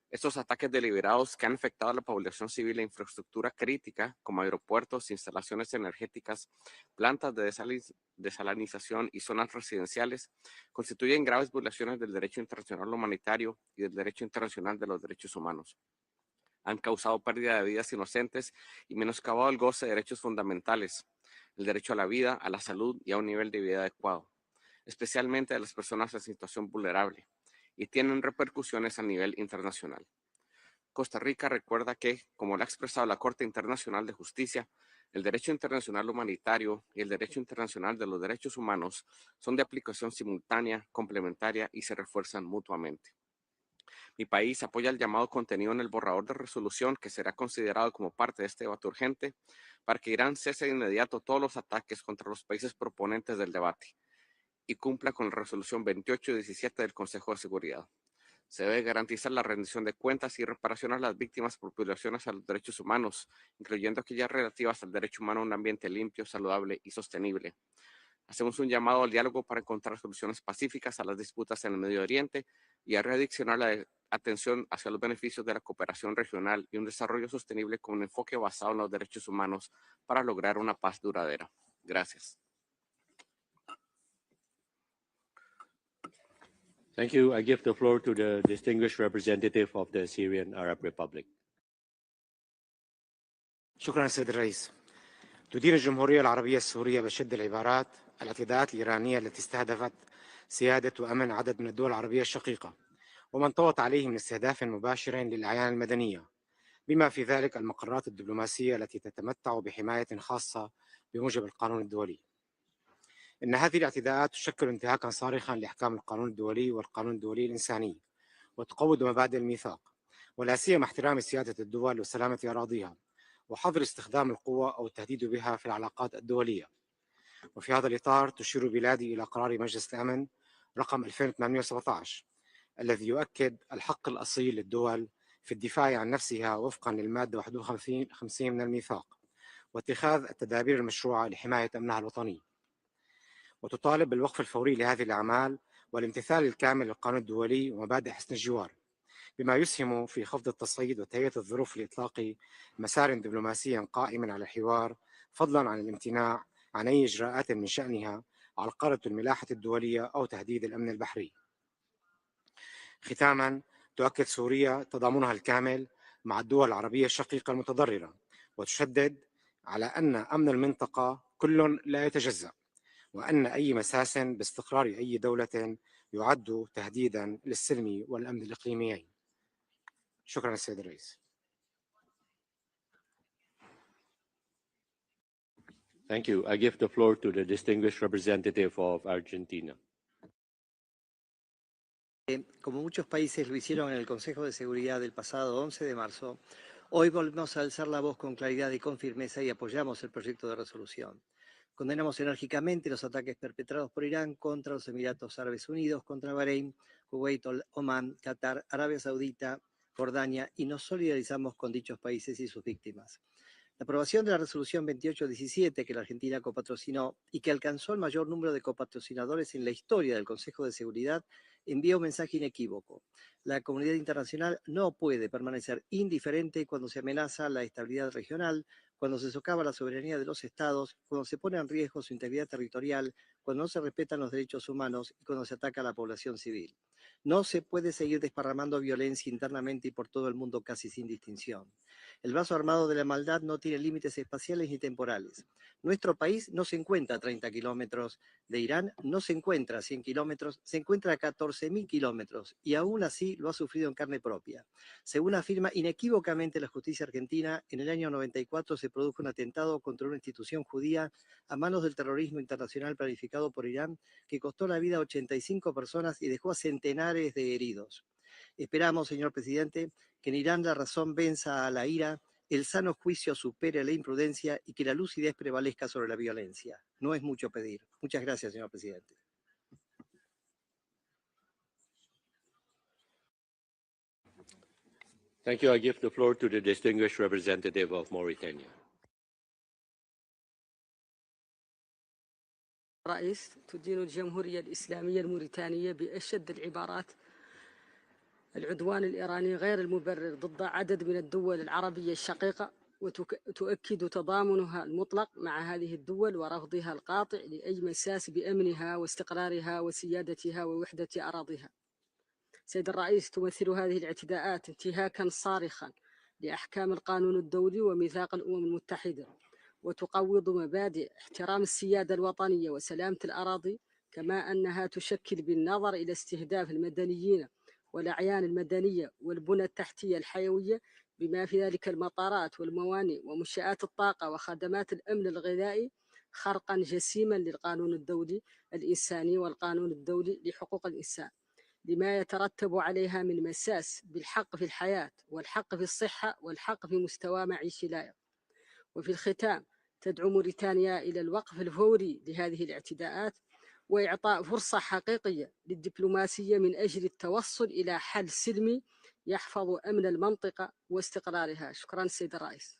Estos ataques deliberados que han afectado a la población civil e infraestructura crítica, como aeropuertos, instalaciones energéticas, plantas de desalinización y zonas residenciales, constituyen graves violaciones del derecho internacional humanitario y del derecho internacional de los derechos humanos. Han causado pérdida de vidas inocentes y menoscabado el goce de derechos fundamentales, el derecho a la vida, a la salud y a un nivel de vida adecuado, especialmente de las personas en situación vulnerable, y tienen repercusiones a nivel internacional. Costa Rica recuerda que, como lo ha expresado la Corte Internacional de Justicia, el derecho internacional humanitario y el derecho internacional de los derechos humanos son de aplicación simultánea, complementaria y se refuerzan mutuamente. Mi país apoya el llamado contenido en el borrador de resolución que será considerado como parte de este debate urgente para que Irán cese de inmediato todos los ataques contra los países proponentes del debate y cumpla con la resolución 2817 del Consejo de Seguridad. Se debe garantizar la rendición de cuentas y reparación a las víctimas por violaciones a los derechos humanos, incluyendo aquellas relativas al derecho humano a un ambiente limpio, saludable y sostenible. Hacemos un llamado al diálogo para encontrar soluciones pacíficas a las disputas en el Medio Oriente y a redireccionar la atención hacia los beneficios de la cooperación regional y un desarrollo sostenible con un enfoque basado en los derechos humanos para lograr una paz duradera. Gracias. Thank you. I give the floor to the distinguished representative of the Syrian Arab Republic. شكرا سيد الرئيس. تدين الجمهورية العربية السورية بشد العبارات الاعتداءات الإيرانية التي استهدفت سيادة وأمن عدد من الدول العربية الشقيقة ومن طوت عليه من استهداف مباشر للأعيان المدنية، بما في ذلك المقرات الدبلوماسية التي تتمتع بحماية خاصة بموجب القانون الدولي. إن هذه الاعتداءات تشكل انتهاكا صارخا لأحكام القانون الدولي والقانون الدولي الإنساني وتقوض مبادئ الميثاق، ولا سيما احترام سيادة الدول وسلامة أراضيها وحظر استخدام القوة أو التهديد بها في العلاقات الدولية. وفي هذا الإطار تشير بلادي إلى قرار مجلس الأمن رقم 2817 الذي يؤكد الحق الأصيل للدول في الدفاع عن نفسها وفقا للمادة 51 من الميثاق واتخاذ التدابير المشروعة لحماية أمنها الوطني، وتطالب بالوقف الفوري لهذه الأعمال والامتثال الكامل للقانون الدولي ومبادئ حسن الجوار، بما يسهم في خفض التصعيد وتهيئة الظروف لإطلاق مسار دبلوماسي قائم على الحوار، فضلا عن الامتناع عن أي إجراءات من شأنها عرقلة الملاحة الدولية أو تهديد الأمن البحري. ختاما، تؤكد سوريا تضامنها الكامل مع الدول العربية الشقيقة المتضررة وتشدد على أن أمن المنطقة كل لا يتجزأ، وأن أي مساس باستقرار أي دولة يعد تهديدا للسلم والأمن الإقليميين. شكرا السيد الرئيس. Thank you. I give the floor to the distinguished representative of Argentina. Como muchos países lo hicieron en el Consejo de Seguridad del pasado 11 de marzo, hoy volvemos a alzar la voz con claridad y con firmeza y apoyamos el proyecto de resolución. Condenamos enérgicamente los ataques perpetrados por Irán contra los Emiratos Árabes Unidos, contra Bahrein, Kuwait, Omán, Qatar, Arabia Saudita, Jordania y nos solidarizamos con dichos países y sus víctimas. La aprobación de la resolución 2817 que la Argentina copatrocinó y que alcanzó el mayor número de copatrocinadores en la historia del Consejo de Seguridad envía un mensaje inequívoco. La comunidad internacional no puede permanecer indiferente cuando se amenaza la estabilidad regional, cuando se socava la soberanía de los estados, cuando se pone en riesgo su integridad territorial, cuando no se respetan los derechos humanos y cuando se ataca a la población civil. No se puede seguir desparramando violencia internamente y por todo el mundo casi sin distinción. El brazo armado de la maldad no tiene límites espaciales ni temporales. Nuestro país no se encuentra a 30 kilómetros de Irán, no se encuentra a 100 kilómetros, se encuentra a 14.000 kilómetros y aún así lo ha sufrido en carne propia. Según afirma inequívocamente la justicia argentina, en el año 94 se produjo un atentado contra una institución judía a manos del terrorismo internacional planificado por Irán que costó la vida a 85 personas y dejó a centenares de heridos. Esperamos, señor presidente, que en Irán la razón venza a la ira, el sano juicio supere la imprudencia y que la lucidez prevalezca sobre la violencia. No es mucho pedir. Muchas gracias, señor presidente. Thank you. I give the floor to the distinguished representative of Mauritania. رئيس تدين الجمهورية الإسلامية الموريتانية بأشد العبارات العدوان الإيراني غير المبرر ضد عدد من الدول العربية الشقيقة، وتؤكد تضامنها المطلق مع هذه الدول ورفضها القاطع لأي مساس بأمنها واستقرارها وسيادتها ووحدة أراضيها. سيد الرئيس، تمثل هذه الاعتداءات انتهاكا صارخا لأحكام القانون الدولي وميثاق الأمم المتحدة، وتقوض مبادئ احترام السيادة الوطنية وسلامة الأراضي، كما أنها تشكل بالنظر إلى استهداف المدنيين والأعيان المدنية والبنى التحتية الحيوية بما في ذلك المطارات والموانئ ومنشآت الطاقة وخدمات الأمن الغذائي خرقا جسيما للقانون الدولي الإنساني والقانون الدولي لحقوق الإنسان، لما يترتب عليها من مساس بالحق في الحياة والحق في الصحة والحق في مستوى معيشي لائق. وفي الختام، تدعو موريتانيا إلى الوقف الفوري لهذه الاعتداءات وإعطاء فرصة حقيقية للدبلوماسية من أجل التوصل إلى حل سلمي يحفظ أمن المنطقة واستقرارها. شكرا سيد الرئيس.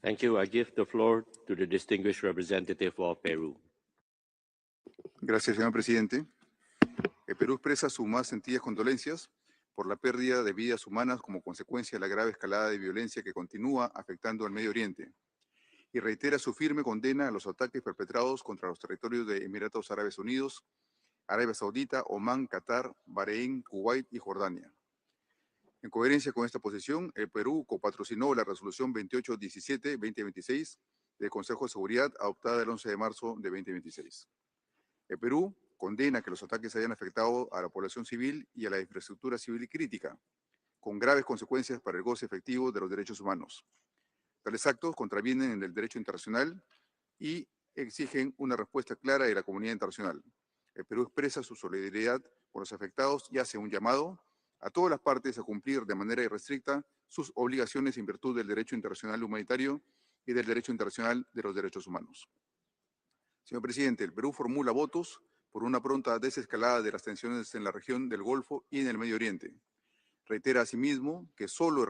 Thank you. I give the floor to the distinguished representative of Peru. Gracias, señor presidente. El Perú expresa sus más sentidas condolencias por la pérdida de vidas humanas como consecuencia de la grave escalada de violencia que continúa afectando al Medio Oriente, y reitera su firme condena a los ataques perpetrados contra los territorios de Emiratos Árabes Unidos, Arabia Saudita, Omán, Qatar, Bahrein, Kuwait y Jordania. En coherencia con esta posición, el Perú copatrocinó la resolución 2817-2026 del Consejo de Seguridad adoptada el 11 de marzo de 2026. El Perú condena que los ataques hayan afectado a la población civil y a la infraestructura civil crítica, con graves consecuencias para el goce efectivo de los derechos humanos. Tales actos contravienen en el derecho internacional y exigen una respuesta clara de la comunidad internacional. El Perú expresa su solidaridad con los afectados y hace un llamado a todas las partes a cumplir de manera irrestricta sus obligaciones en virtud del derecho internacional humanitario y del derecho internacional de los derechos humanos. Señor presidente, el Perú formula votos por una pronta desescalada de las tensiones en la región del Golfo y en el Medio Oriente. Reitera asimismo que solo